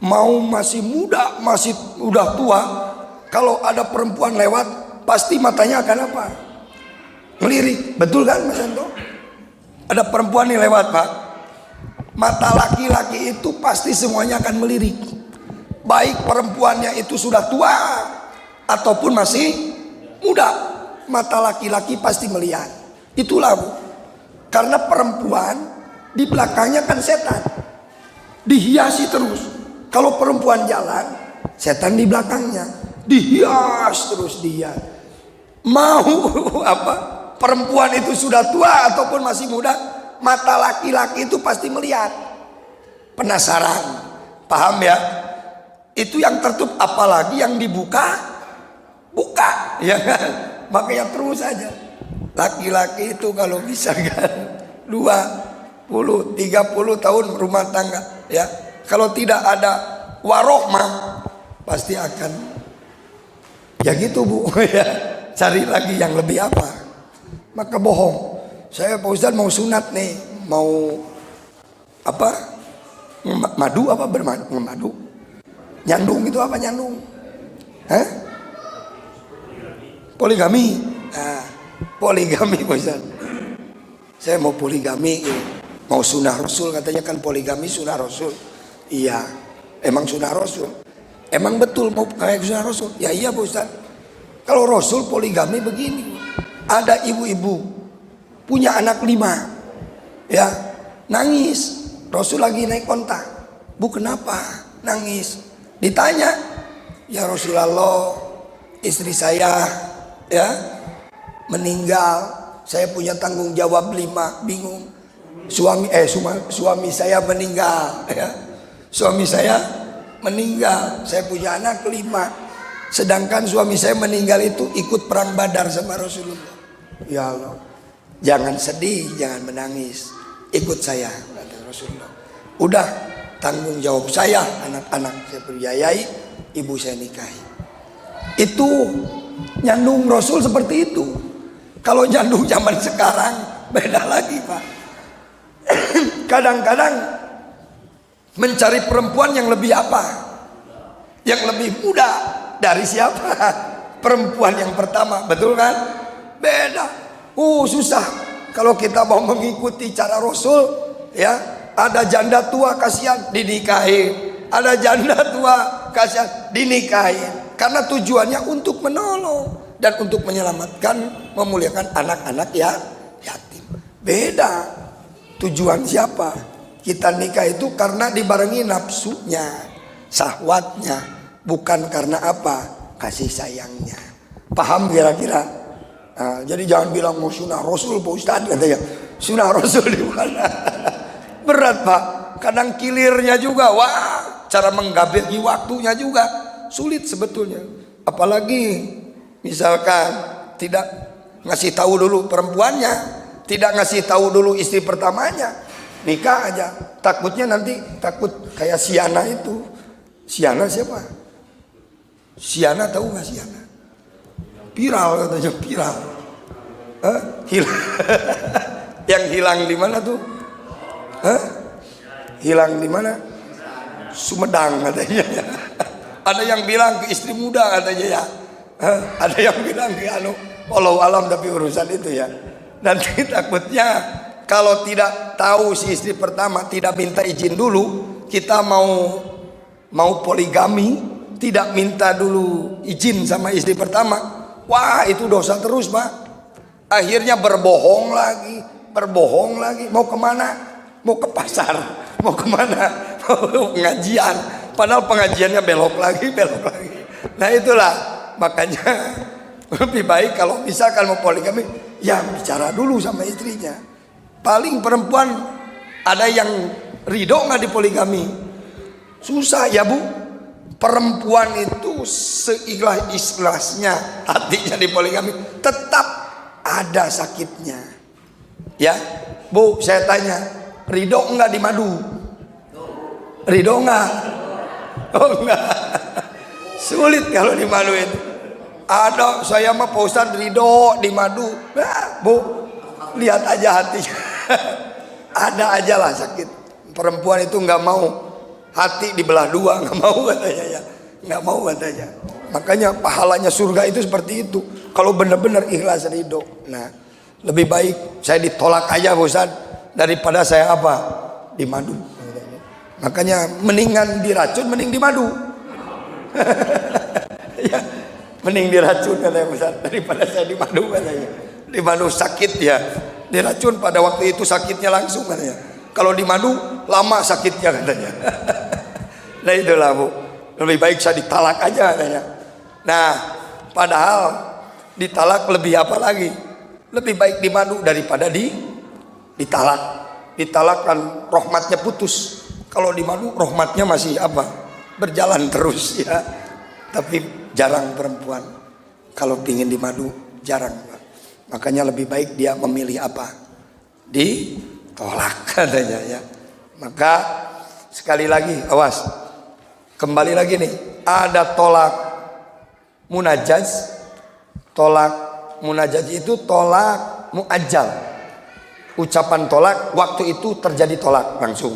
mau masih muda, masih udah tua, kalau ada perempuan lewat, pasti matanya akan apa? Ngelirik, betul kan Mas Anto? Ada perempuan nih lewat Pak, mata laki-laki itu pasti semuanya akan melirik. Baik perempuannya itu sudah tua ataupun masih muda, mata laki-laki pasti melihat. Itulah Bu, karena perempuan di belakangnya kan setan, dihiasi terus. Kalau perempuan jalan, setan di belakangnya, dihias terus dia. Mau apa? Perempuan itu sudah tua ataupun masih muda, mata laki-laki itu pasti melihat. Penasaran, paham ya? Itu yang tertutup, apalagi yang dibuka, buka, ya kan? Makanya terus saja. Laki-laki itu kalau bisa kan 20, 30 tahun rumah tangga, ya. Kalau tidak ada warohmah, pasti akan ya gitu Bu, ya. Cari lagi yang lebih apa? Maka bohong. Saya Pak Ustadz mau sunat nih, mau apa? Madu apa bermadu? Nyandung itu apa nyandung? Hah? Poligami. Nah, poligami Pak Ustadz. Saya mau poligami, mau sunnah Rasul, katanya kan poligami sunnah Rasul. Iya, emang sunnah Rasul. Emang betul mau kayak sunnah Rasul? Ya iya Pak Ustadz. Kalau Rasul poligami begini, ada ibu-ibu punya anak 5, ya nangis. Rasul lagi naik onta, Bu kenapa nangis? Ditanya, ya Rasulullah, istri saya ya meninggal. Saya punya tanggung jawab 5, bingung. Suami saya meninggal, ya. Suami saya meninggal. Saya punya anak 5. Sedangkan suami saya meninggal itu ikut perang Badar sama Rasulullah. Ya Allah, jangan sedih, jangan menangis. Ikut saya, kata Rasulullah. Udah, tanggung jawab saya, anak-anak saya biayai, ibu saya nikahi. Itu nyandung Rasul seperti itu. Kalau nyandung zaman sekarang beda lagi Pak. Kadang-kadang mencari perempuan yang lebih apa? Yang lebih muda dari siapa? Perempuan yang pertama, betul kan? Beda. Susah. Kalau kita mau mengikuti cara Rasul, ya, ada janda tua kasihan dinikahi, ada janda tua kasihan dinikahi. Karena tujuannya untuk menolong dan untuk menyelamatkan, memuliakan anak-anak ya yatim. Beda. Tujuan siapa? Kita nikah itu karena dibarengi nafsunya, syahwatnya, bukan karena apa? Kasih sayangnya. Paham kira-kira? Nah, jadi jangan bilang mau sunnah Rasul Pak Ustadz, katanya. Sunnah Rasul di mana? Berat Pak. Kadang kilirnya juga, wah, cara menggabegi waktunya juga sulit sebetulnya. Apalagi misalkan tidak ngasih tahu dulu perempuannya, tidak ngasih tahu dulu istri pertamanya, nikah aja. Takutnya nanti kayak Siana itu. Siana siapa? Siana tahu nggak Siana? Viral katanya, viral. Yang hilang di mana tuh? Hilang di mana? Sumedang katanya. Ada yang bilang ke istri muda katanya ya. Ada yang bilang ke walau alam, tapi urusan itu ya. Nanti takutnya kalau tidak tahu si istri pertama, tidak minta izin dulu, kita mau poligami, tidak minta dulu izin sama istri pertama, wah itu dosa terus Pak. Akhirnya berbohong lagi, mau kemana? Mau ke pasar, mau kemana? Mau pengajian, padahal pengajiannya belok lagi. Nah itulah makanya lebih baik kalau misalkan mau poligami, ya bicara dulu sama istrinya. Paling perempuan ada yang ridho nggak di poligami? Susah ya Bu. Perempuan itu seikhlas-ikhlasnya hatinya di poligami, tetap ada sakitnya. Ya Bu, saya tanya, ridho nggak di madu? Ridho nggak? Oh enggak. Sulit kalau di madu itu. Ada, saya mah Pak Ustadz ridho di madu. Nah, Bu, lihat aja hatinya. Ada aja lah sakit. Perempuan itu nggak mau hati dibelah dua, nggak mau katanya ya, nggak mau katanya. Makanya pahalanya surga itu seperti itu. Kalau benar-benar ikhlas ridho. Nah, lebih baik saya ditolak aja Pak Ustadz daripada saya apa? Di madu. Makanya mendingan diracun, mending di madu. Ya, mending diracun katanya Ustaz daripada saya di madu katanya. Di madu sakit ya. Diracun pada waktu itu sakitnya langsung katanya. Kalau di madu lama sakitnya katanya. Nah itulah Bu. Lebih baik saya ditalak aja katanya. Nah, padahal ditalak lebih apa lagi? Lebih baik di madu daripada ditalak. Ditalak kan rahmatnya putus. Kalau di madu rahmatnya masih apa? Berjalan terus ya. Tapi jarang perempuan kalau pingin di madu, jarang. Makanya lebih baik dia memilih apa? Ditolak katanya ya. Maka sekali lagi awas. Kembali lagi nih, ada tolak munajaz. Tolak munajaz itu tolak muajjal. Ucapan tolak waktu itu terjadi tolak langsung.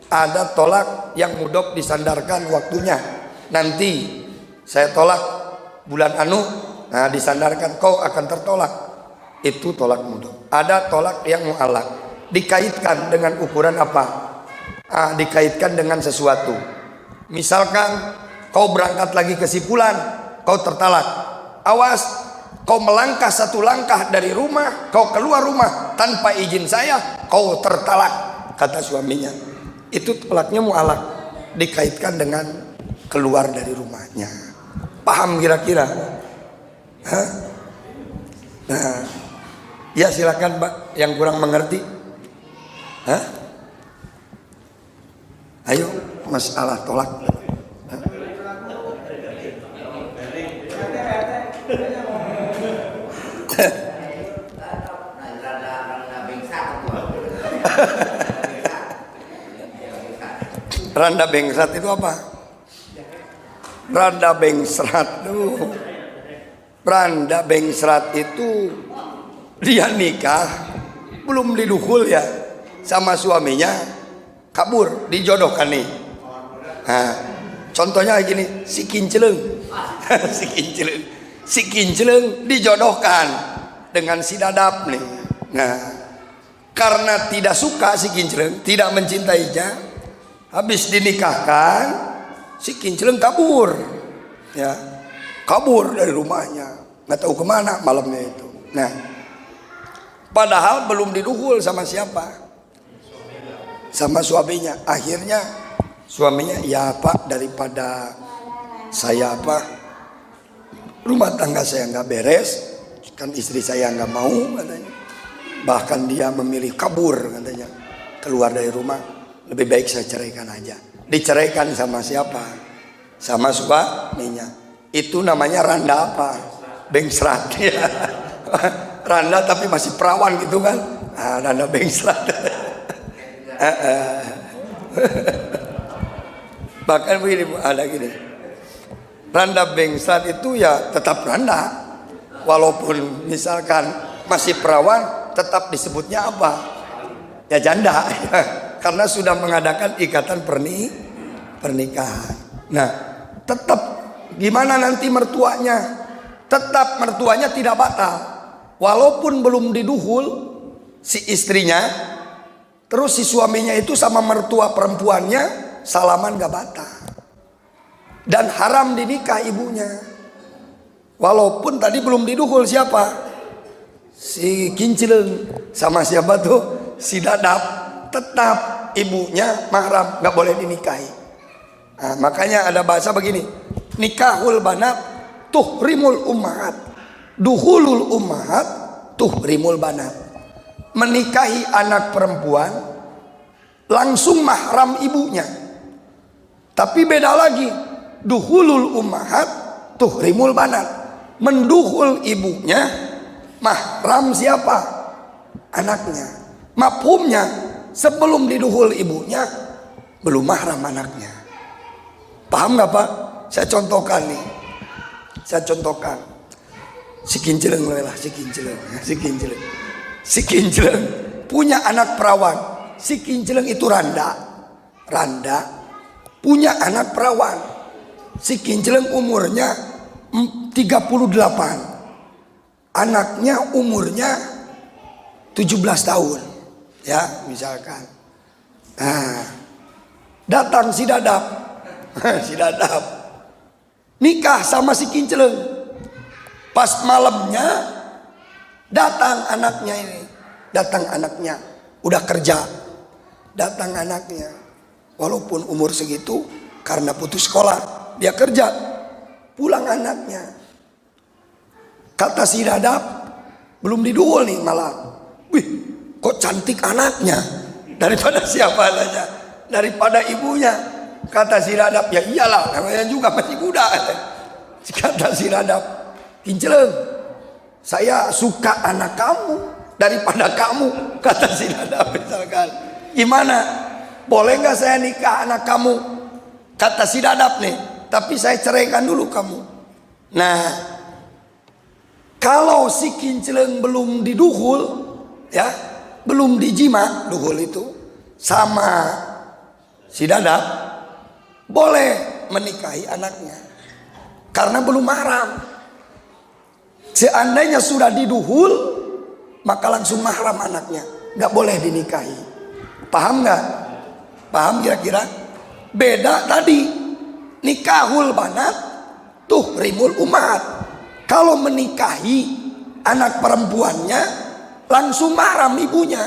Ada tolak yang mudok disandarkan waktunya. Nanti saya tolak bulan anu, nah disandarkan kau akan tertolak. Itu tolak mudok. Ada tolak yang mu'allaq, dikaitkan dengan ukuran apa? Dikaitkan dengan sesuatu. Misalkan kau berangkat lagi ke Sipulan, kau tertalak. Awas, kau melangkah satu langkah dari rumah, kau keluar rumah tanpa izin saya, kau tertalak, kata suaminya. Itu tolaknya mu'allaq, dikaitkan dengan keluar dari rumahnya. Paham kira-kira? Hah? Nah, ya silakan Pak yang kurang mengerti. Hah? Ayo, masalah tolak. Hah? Randa bengsrat itu apa? Randa bengsrat tuh. Randa bengsrat itu dia nikah belum didukul ya sama suaminya, kabur, dijodohkan nih. Nah, contohnya gini, si kinceleng. si kinceleng dijodohkan dengan si dadap nih. Nah, karena tidak suka si kinceleng, tidak mencintainya, habis dinikahkan, si kinceleng kabur, ya, kabur dari rumahnya, nggak tahu kemana malamnya itu. Nah, padahal belum didukul sama siapa? Sama suaminya. Akhirnya suaminya, ya Pak, daripada saya apa, rumah tangga saya nggak beres, kan istri saya nggak mau katanya. Bahkan dia memilih kabur katanya, keluar dari rumah. Lebih baik saya ceraikan aja. Diceraikan sama siapa? Sama suaminya. Itu namanya randa apa? Bengsrat ya. Randa tapi masih perawan gitu kan? Randa bengsrat. Bahkan begini ada gini. Randa bengsrat itu ya tetap randa. Walaupun misalkan masih perawan, tetap disebutnya apa? Ya janda. Karena sudah mengadakan ikatan pernikahan. Nah, tetap gimana nanti mertuanya? Tetap mertuanya tidak batal. Walaupun belum diduhul si istrinya, terus si suaminya itu sama mertua perempuannya salaman gak batal. Dan haram dinikah ibunya. Walaupun tadi belum diduhul siapa? Si kincileng sama siapa tuh? Si dadap. Tetap ibunya mahram, gak boleh dinikahi. Nah, makanya ada bahasa begini, nikahul banat tuhrimul ummahat, duhulul ummahat tuhrimul banat. Menikahi anak perempuan langsung mahram ibunya. Tapi beda lagi, duhulul ummahat tuhrimul banat. Menduhul ibunya mahram siapa? Anaknya. Mafhumnya, sebelum diduhul ibunya belum mahram anaknya. Paham gak Pak? Saya contohkan nih. Saya contohkan. Si kincileng lah, si kincileng punya anak perawan. Si kincileng itu randa punya anak perawan. Si kincileng umurnya 38, anaknya umurnya 17 tahun, ya misalkan. Nah, datang si dadap si dadap nikah sama si kincileng. Pas malamnya datang anaknya ini, udah kerja. Datang anaknya, walaupun umur segitu, karena putus sekolah dia kerja. Pulang anaknya, kata si dadap, belum diduhul nih malam. Wih, kok cantik anaknya daripada siapa saja, daripada ibunya. Kata si dadap, ya iyalah, namanya juga masih muda. Kata si dadap, kincileng, saya suka anak kamu daripada kamu. Kata si dadap misalkan, gimana? Boleh nggak saya nikah anak kamu? Kata si dadap nih, tapi saya ceraikan dulu kamu. Nah, kalau si kincileng belum diduhul, ya, belum dijima, duhul itu sama si dadap, boleh menikahi anaknya karena belum mahram. Seandainya sudah diduhul, maka langsung mahram anaknya, nggak boleh dinikahi. Paham nggak? Paham kira-kira? Beda tadi, nikahul banat tuhrimul ummahat. Kalau menikahi anak perempuannya langsung mahram ibunya.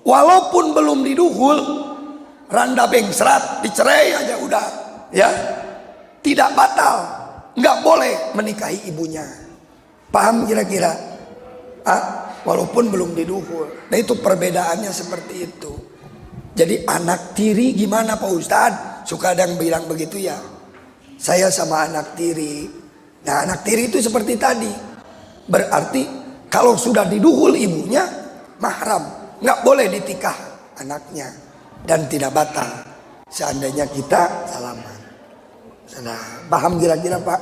Walaupun belum diduhul, randa bengsrat, dicerai aja udah, ya, tidak batal, nggak boleh menikahi ibunya. Paham kira-kira? Walaupun belum diduhul. Nah itu perbedaannya seperti itu. Jadi anak tiri gimana Pak Ustadz? Suka ada yang bilang begitu ya. Saya sama anak tiri. Nah anak tiri itu seperti tadi. Berarti kalau sudah diduhul ibunya, mahram, nggak boleh ditikah anaknya. Dan tidak batal seandainya kita salaman. Nah, paham kira-kira Pak?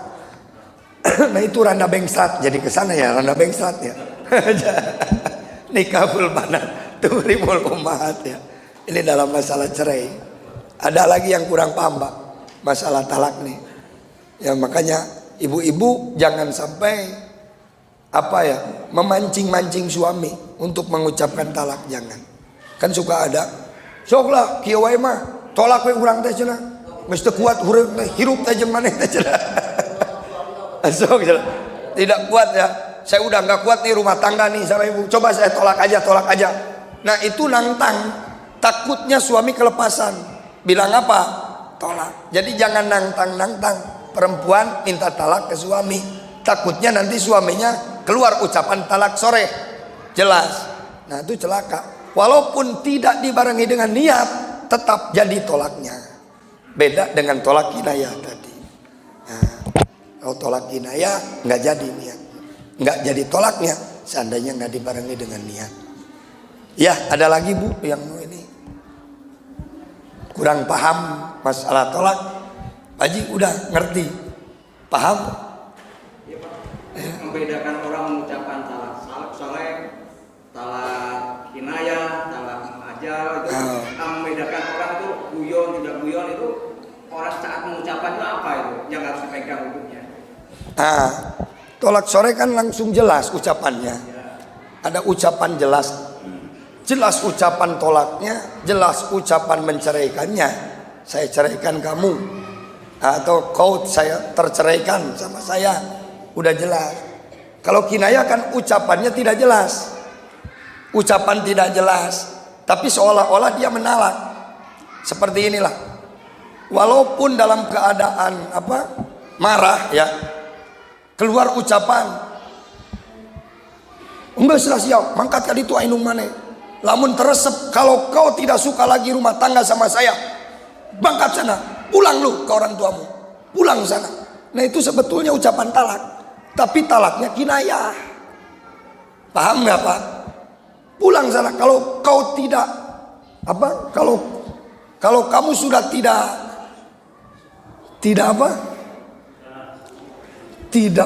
Nah itu randa bengsrat, jadi kesana ya randa bengsrat ya. Nikahul banat tuhrimul ummahat ya. Ini dalam masalah cerai. Ada lagi yang kurang paham Pak, masalah talak nih. Ya makanya ibu-ibu jangan sampai memancing-mancing suami untuk mengucapkan talak, jangan. Kan suka ada, sok lah kieu wae mah tolak we urang teh cenah. Geus teu kuat urang teh hirup teh jeung maneh teh cenah. Sok tidak kuat ya. Saya udah enggak kuat nih rumah tangga nih sama ibu. Coba saya tolak aja. Nah, itu nantang. Takutnya suami kelepasan. Bilang apa? Tolak. Jadi jangan nantang perempuan minta talak ke suami. Takutnya nanti suaminya keluar ucapan talak sore. Jelas. Nah, itu celaka. Walaupun tidak dibarengi dengan niat, tetap jadi tolaknya. Beda dengan tolak kinayah tadi. Nah, kalau tolak kinayah nggak jadi niat, nggak jadi tolaknya. Seandainya nggak dibarengi dengan niat. Ya, ada lagi Bu yang ini kurang paham masalah tolak. Haji udah ngerti, paham? Ya, membedakan orang mengucapkan talak soleh, talak kinayah, talak ajal itu. Membedakan orang itu guyon tidak guyon itu orang saat mengucapkan itu apa itu yang harus dipegang hukumnya? Nah, tolak sore kan langsung jelas ucapannya. Ada ucapan jelas. Jelas ucapan tolaknya, jelas ucapan menceraikannya. Saya ceraikan kamu. Atau kau saya terceraikan sama saya. Udah jelas. Kalau kinayah kan ucapannya tidak jelas. Ucapan tidak jelas. Tapi seolah-olah dia menolak. Seperti inilah. Walaupun dalam keadaan marah ya, keluar ucapan, enggak sia-sia, mangkat kali itu ainung mana. Lamun teresep, kalau kau tidak suka lagi rumah tangga sama saya, bangkat sana, pulang lu ke orang tuamu, pulang sana. Nah itu sebetulnya ucapan talak, tapi talaknya kinayah. Paham nggak Pak? Pulang sana. Kalau kau tidak kalau kamu sudah tidak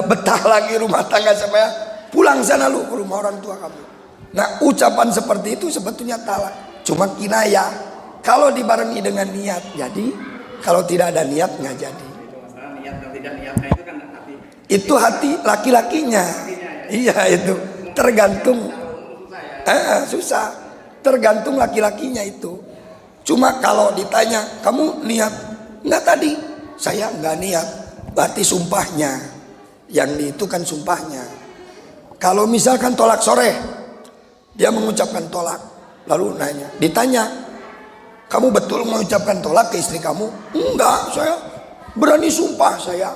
betah lagi rumah tangga sama saya, pulang sana lu ke rumah orang tua kamu. Nah ucapan seperti itu sebetulnya talak, cuma kinayah. Kalau dibarengi dengan niat jadi, kalau tidak ada niat nggak jadi. Niat dan tidak niatnya itu kan hati. Itu hati laki-lakinya. Iya itu tergantung. Susah. Tergantung laki-lakinya itu. Cuma kalau ditanya, kamu niat nggak tadi? Saya nggak niat. Berarti sumpahnya. Yang itu kan sumpahnya. Kalau misalkan tolak sore, dia mengucapkan tolak, lalu ditanya, kamu betul mengucapkan tolak ke istri kamu? Enggak, saya berani sumpah saya.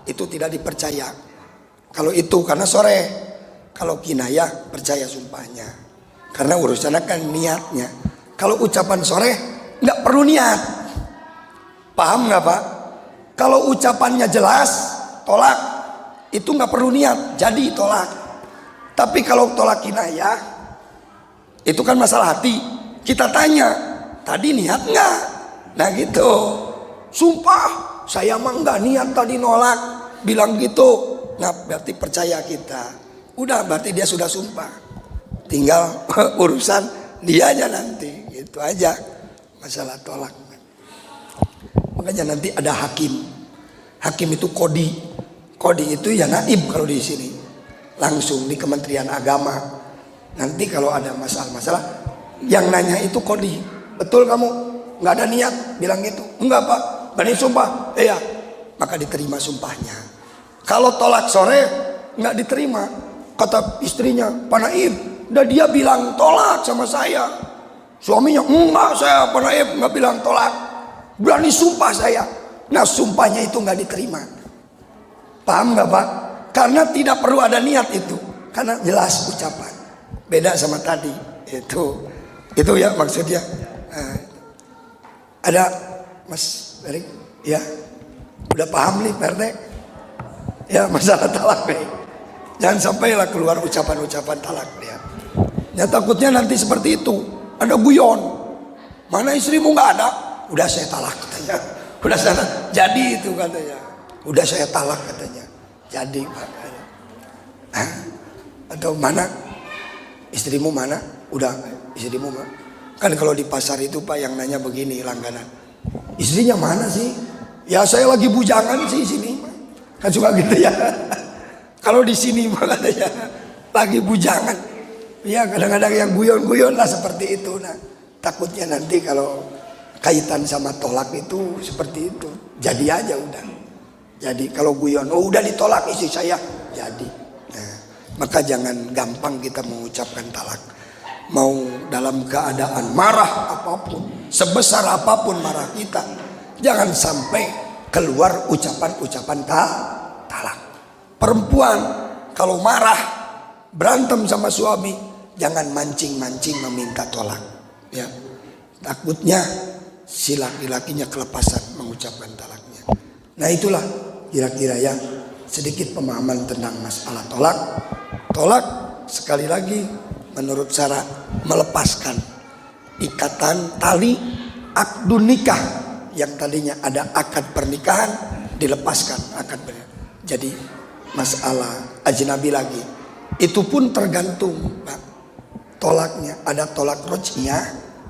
Itu tidak dipercaya. Kalau itu karena sore. Kalau kinayah percaya sumpahnya. Karena urusannya kan niatnya. Kalau ucapan sore nggak perlu niat. Paham nggak Pak? Kalau ucapannya jelas tolak, itu nggak perlu niat, jadi tolak. Tapi kalau tolak kinayah, itu kan masalah hati. Kita tanya, tadi niat nggak? Nah gitu. Sumpah, saya mah nggak niat tadi nolak. Bilang gitu. Nah berarti percaya kita. Udah berarti dia sudah sumpah. Tinggal urusan dianya nanti. Gitu aja masalah tolak. Makanya nanti ada hakim. Hakim itu kodi. Kodi itu ya naib kalau di sini. Langsung di Kementerian Agama. Nanti kalau ada masalah-masalah, yang nanya itu kodi. Betul kamu nggak ada niat bilang gitu? Enggak Pak, berani sumpah. Iya, maka diterima sumpahnya. Kalau tolak sore nggak diterima, kata istrinya, Pak Naib, udah dia bilang tolak sama saya. Suaminya, enggak saya Pak Naib nggak bilang tolak, berani sumpah saya. Nah sumpahnya itu nggak diterima. Paham nggak Pak? Karena tidak perlu ada niat itu, karena jelas ucapan. Beda sama tadi itu ya maksudnya. Ada Mas Erik, ya udah paham nih Pak RT? Ya masalah talak nih. Jangan sampailah keluar ucapan-ucapan talak dia. Ya takutnya nanti seperti itu. Ada guyon. Mana istrimu nggak ada? Udah saya talak katanya. Udah sana. Jadi itu katanya. Udah saya talak katanya. Jadi Pak. Atau mana istrimu mana? Udah istrimu mana? Kan kalau di pasar itu Pak yang nanya begini langganan. Istrinya mana sih? Ya saya lagi bujangan sih sini. Kan suka gitu ya. Kalau di sini Pak katanya lagi bujangan. Ya kadang-kadang yang guyon-guyon lah seperti itu. Nah takutnya nanti kalau kaitan sama tolak itu seperti itu. Jadi aja udah. Jadi kalau guyon, oh udah ditolak istri saya, jadi. Nah, maka jangan gampang kita mengucapkan talak. Mau dalam keadaan marah apapun, sebesar apapun marah kita, jangan sampai keluar ucapan-ucapan talak. Perempuan kalau marah berantem sama suami, jangan mancing-mancing meminta tolak. Ya, takutnya si laki-lakinya kelepasan mengucapkan talaknya. Nah itulah kira-kira yang sedikit pemahaman tentang masalah tolak. Tolak sekali lagi menurut cara melepaskan ikatan tali akdun nikah yang tadinya ada akad pernikahan, dilepaskan akad pernikahan. Jadi masalah ajnabi lagi. Itu pun tergantung Pak, tolaknya. Ada tolak roj'iyah,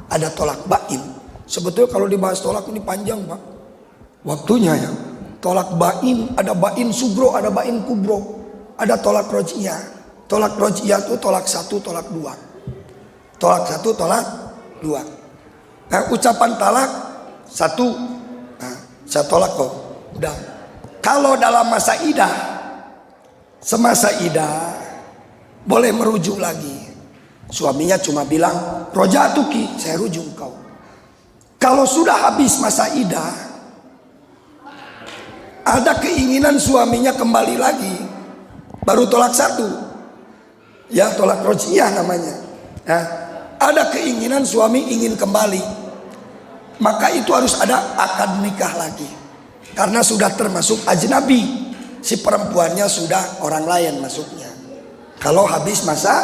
ada tolak bain. Sebetulnya kalau dibahas tolak ini panjang Pak waktunya ya. Tolak bain, ada bain sugro, ada bain kubro, ada tolak rojiyah. Tolak rojiyah itu tolak 1, tolak 2. Tolak 1, tolak 2. Nah, ucapan talak 1, nah, saya tolak kok, udah. Kalau dalam masa idah, semasa idah boleh merujuk lagi. Suaminya cuma bilang roja'tuki, saya rujuk kau. Kalau sudah habis masa idah, ada keinginan suaminya kembali lagi, baru tolak 1, ya tolak rojiyah namanya. Nah, ada keinginan suami ingin kembali, maka itu harus ada akad nikah lagi, karena sudah termasuk ajnabi, si perempuannya sudah orang lain masuknya. Kalau habis masa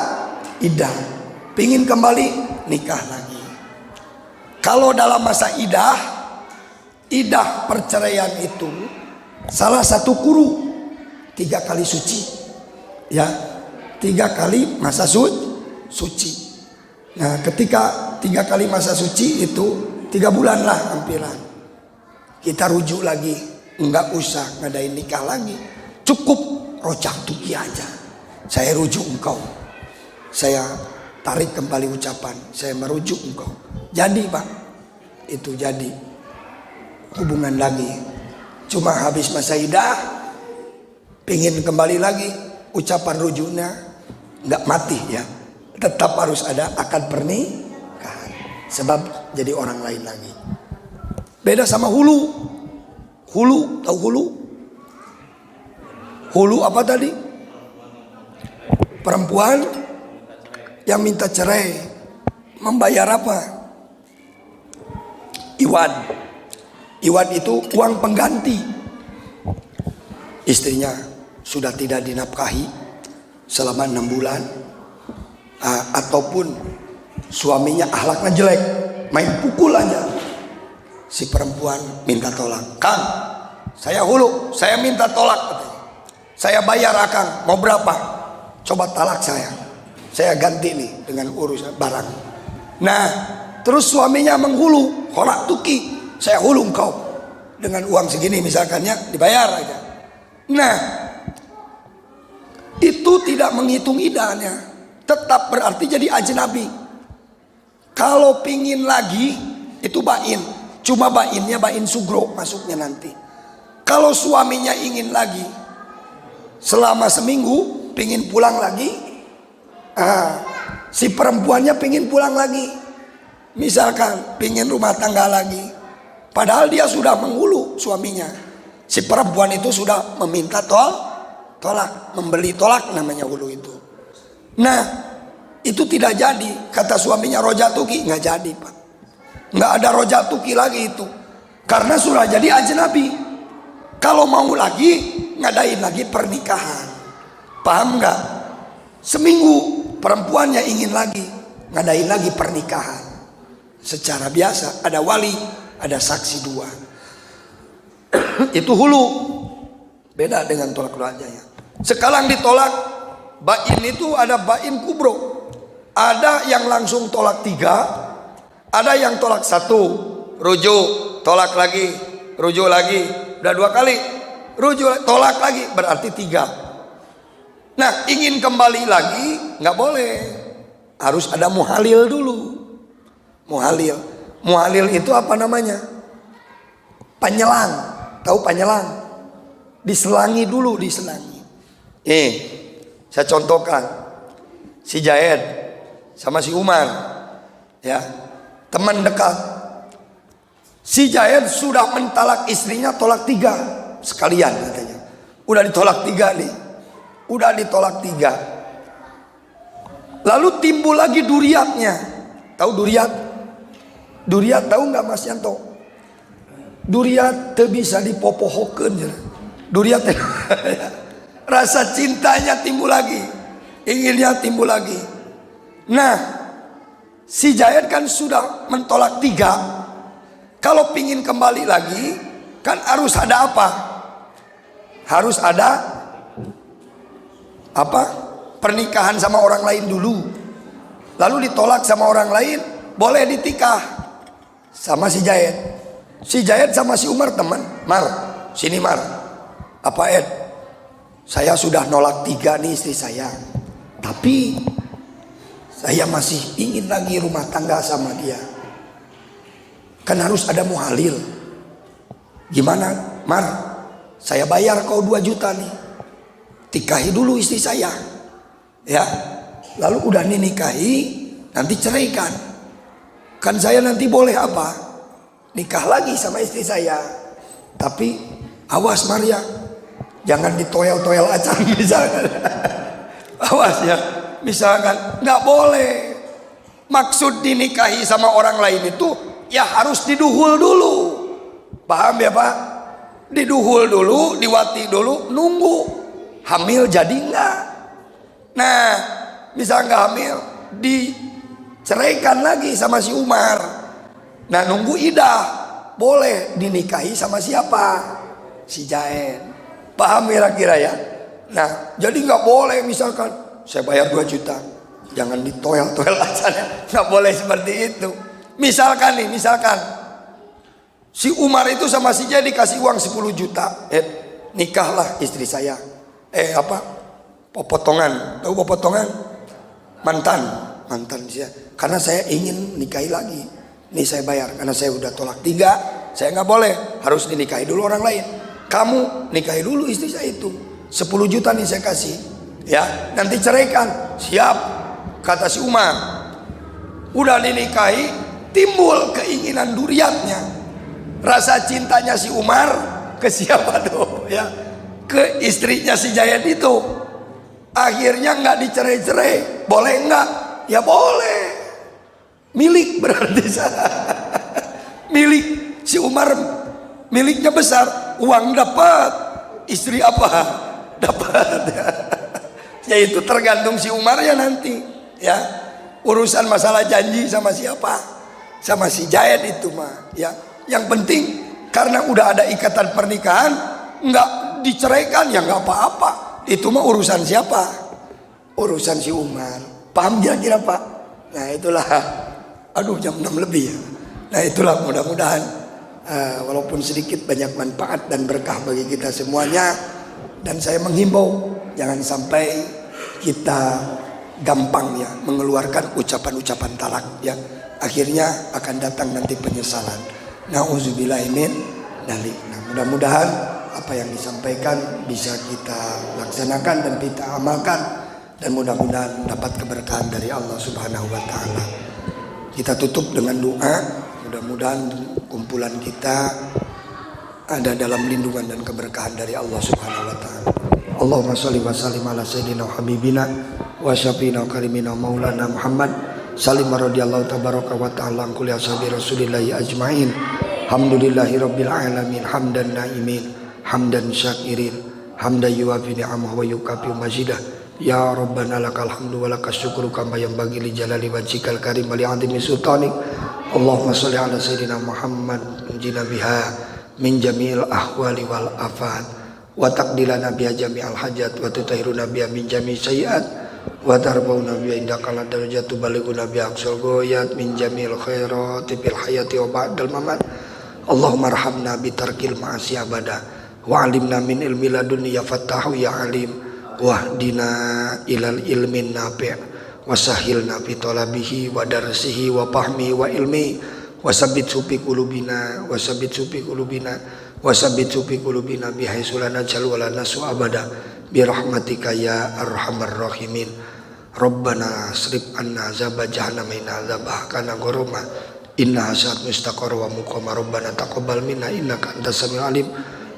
idah, pingin kembali nikah lagi. Kalau dalam masa idah perceraian itu salah satu kuru 3 kali suci, ya 3 kali masa suci. Nah, ketika 3 kali masa suci itu 3 bulan lah hampiran, kita rujuk lagi, enggak usah ngadain nikah lagi, cukup roja'tuki aja, saya rujuk engkau, saya tarik kembali ucapan, saya merujuk engkau. Jadi Pak, itu jadi hubungan lagi. Cuma habis masa idah, pengen kembali lagi, ucapan rujuknya nggak mati ya, tetap harus ada akad pernikahan, sebab jadi orang lain lagi. Beda sama hulu. Hulu, tahu hulu? Hulu apa tadi? Perempuan yang minta cerai membayar apa? Iwan. Iwan itu uang pengganti. Istrinya sudah tidak dinafkahi selama 6 bulan, ataupun suaminya akhlaknya jelek, main pukul aja. Si perempuan minta tolak. Kang, saya hulu, saya minta tolak. Saya bayar Akang, mau berapa? Coba talak saya ganti nih dengan urusan barang. Nah, terus suaminya menghulu, holak tuki, saya hulu engkau dengan uang segini misalkannya, dibayar aja. Nah, itu tidak menghitung idahnya, tetap berarti jadi ajnabi. Kalau pingin lagi itu bain, cuma bainnya bain sugro masuknya nanti. Kalau suaminya ingin lagi selama seminggu, pingin pulang lagi, si perempuannya pingin pulang lagi, misalkan pingin rumah tangga lagi, padahal dia sudah menghulu suaminya. Si perempuan itu sudah meminta tolak, membeli tolak namanya hulu itu. Nah, itu tidak jadi, kata suaminya roja'tuki, nggak jadi Pak, nggak ada roja'tuki lagi itu, karena sudah jadi ajnabi. Kalau mau lagi ngadain lagi pernikahan, paham nggak? Seminggu perempuannya ingin lagi ngadain lagi pernikahan secara biasa, ada wali, ada saksi 2. Itu hulu, beda dengan tolak roja'iyah. Sekarang ditolak bain itu ada bain kubro, ada yang langsung tolak 3, ada yang tolak 1, rujuk, tolak lagi, rujuk lagi, udah 2 kali, rujuk, tolak lagi, berarti 3. Nah, ingin kembali lagi nggak boleh, harus ada muhalil dulu. Muhalil itu apa namanya? Penyelang, tahu penyelang? Diselangi dulu, diselangi. Saya contohkan, si Jaed sama si Umar, ya, teman dekat. Si Jaed sudah mentalak istrinya, tolak 3 sekalian katanya. Udah ditolak 3 nih, udah ditolak 3. Lalu timbul lagi duriatnya. Tahu duriat? Duriat tahu nggak Mas Yanto? Duriat teu bisa dipopohokeun. Duriat rasa cintanya timbul lagi, inginnya timbul lagi. Nah, si Jaed kan sudah mentolak 3. Kalau pingin kembali lagi, kan harus ada apa? Harus ada apa? Pernikahan sama orang lain dulu, lalu ditolak sama orang lain, boleh ditikah. sama si Jaid. Si Jaid sama si Umar teman. Mar, sini Mar. Apa Ed? Saya sudah nolak 3 nih istri saya. Tapi saya masih ingin lagi rumah tangga sama dia. Kan harus ada muhalil. Gimana Mar? Saya bayar kau 2 juta nih. Tikahi dulu istri saya. Ya. Lalu udah nikahi, nanti ceraikan. Kan saya nanti boleh apa? Nikah lagi sama istri saya. Tapi awas Maria, jangan ditoel-toel acan misalkan. Awas ya, misalkan nggak boleh. Maksud dinikahi sama orang lain itu ya harus diduhul dulu. Paham ya Pak? Diduhul dulu, diwati dulu, nunggu hamil jadi enggak. Nah, misal nggak hamil, diceraikan lagi sama si Umar. Nah, nunggu idah, boleh dinikahi sama siapa? Si Jaid. Paham kira-kira ya? Nah, jadi nggak boleh misalkan saya bayar 2 juta, jangan ditoel-toel aja, nggak boleh seperti itu. Misalkan nih, misalkan si Umar itu sama si Jaid dikasih uang 10 juta, nikahlah istri saya. Potongan, tahu potongan? Mantan saya. Karena saya ingin nikahi lagi. Nih saya bayar, karena saya udah tolak 3, saya nggak boleh, harus dinikahi dulu orang lain. Kamu nikahi dulu istri saya itu, 10 juta nih saya kasih, ya nanti ceraikan. Siap, kata si Umar. Udah dinikahi, timbul keinginan duriatnya, rasa cintanya si Umar ke siapa tuh? Ya, ke istrinya si Jaid itu. Akhirnya nggak dicerai-cerai, boleh nggak? Ya boleh. Milik berarti milik si Umar, miliknya besar, uang dapat, istri apa? Dapat. Ya itu tergantung si Umar ya nanti. Ya, urusan masalah janji sama siapa? Sama si Jaid itu mah. Ya, yang penting karena udah ada ikatan pernikahan, nggak diceraikan ya nggak apa-apa. Itu mah urusan siapa? Urusan si Umar. Paham kira-kira Pak? Nah itulah. Aduh jam 6 lebih ya. Nah itulah mudah-mudahan walaupun sedikit banyak manfaat dan berkah bagi kita semuanya. Dan saya menghimbau jangan sampai kita gampang ya mengeluarkan ucapan-ucapan talak ya. Akhirnya akan datang nanti penyesalan. Nauzubillahi min dzalik. Nah mudah-mudahan apa yang disampaikan bisa kita laksanakan dan kita amalkan, dan mudah-mudahan dapat keberkahan dari Allah Subhanahu wa taala. Kita tutup dengan doa, mudah-mudahan kumpulan kita ada dalam lindungan dan keberkahan dari Allah Subhanahu wa taala. Allahumma shalli wa sallim ala sayyidina habibina wa syafiina karimina maulana Muhammad salim radhiyallahu tabaraka wa ta'ala an kulli ashabi rasulillahi ajmain. Alhamdulillahi rabbil alamin hamdan naimin hamdan syakirin hamdan yuwafi ni'amahu wa yukafi majidah. Ya Rabbana lakal hamdu wa lakas syukru kama yanbaghi li jalali wajhikal karim wa li 'azimi sultanik. Allahumma shalli ala sayyidina Muhammad unjina biha min jami'il ahwali wal afat wa taqdilana biha jami'al hajat wa tutahhiruna biha min jami'i sayyi'at wa tarbauna biha indaka la darajatu balighuna biha aqsal ghayat min jami'il khairati fil hayati wa ba'dal mamat. Allahumma arhamna bi tarkil ma'asi abada wa 'alimna min ilmi ladunni ya fattahu ya alim wahdina ilal ilmin nafi' wasahilna fi talabihi wa darsihi wa fahmi wa ilmi wasabbit sufi qulubina wasabbit sufi qulubina wasabbit sufi qulubina bihaitsu la najal wa la nasu abada bi rahmatika ya arhamar rahimin. Rabbana asrif anna azaba jahannam inna azabah kana gharama inna hasad mustaqar wa muqama. Rabbana taqabbal minna innaka antas samiul alim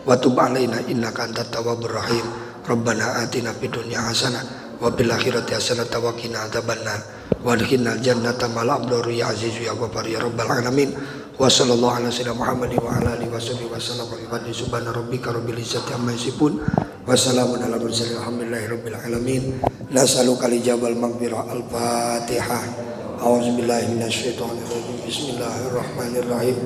wa tub alaina innaka antat tawwabur rahim. Rabbana atina fid dunya hasanah wa fil akhirati hasanah wa qina adzabannar wa adkhilnal jannata ma'al abrar ya azizu ya ghafar ya rabbal alamin. Wa sallallahu ala sayyidina Muhammadin wa ala alihi washabihi wasallam. Subhana rabbika rabbil izzati amma yasifun wa salamun ala mursalin alhamdulillahi rabbil alamin. Nas'aluka lijabal maghfirah. Al-Fatihah. A'udzubillahi minasyaitonir rajim. Bismillahirrahmanirrahim.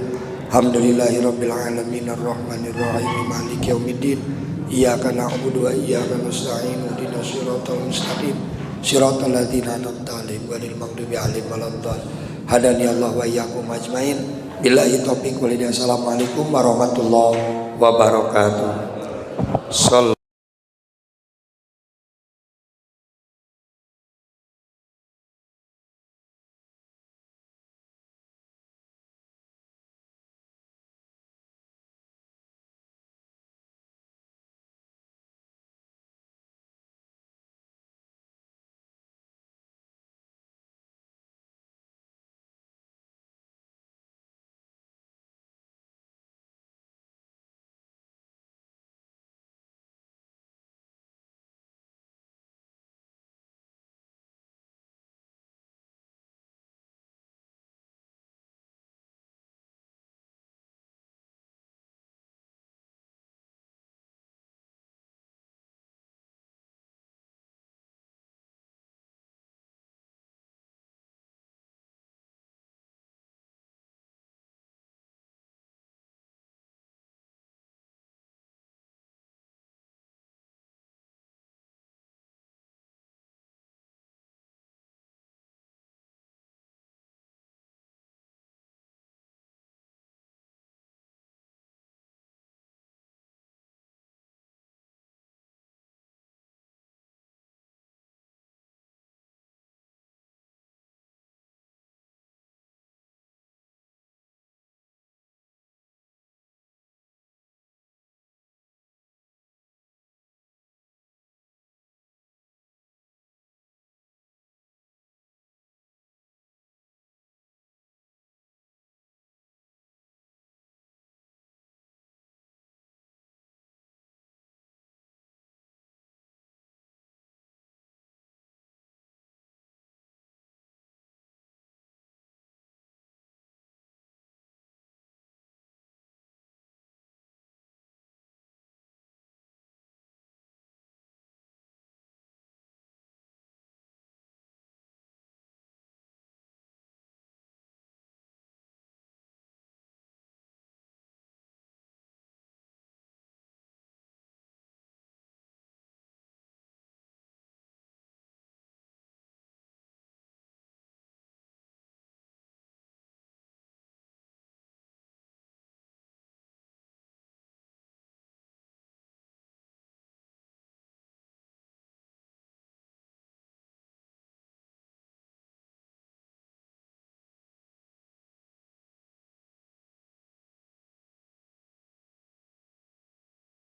Alhamdulillahi rabbil alamin arrahmanir rahim maliki yaumiddin. Iyyaka na'budu wa iyyaka nasta'in ihdinas siratal mustaqim siratal ladzina an'amta 'alaihim ghairil maghdubi 'alaihim waladdallin. Hadani Allah wa iyyakum ajmain. Billahi taufiq wal hidayah. Assalamualaikum warahmatullahi wabarakatuh.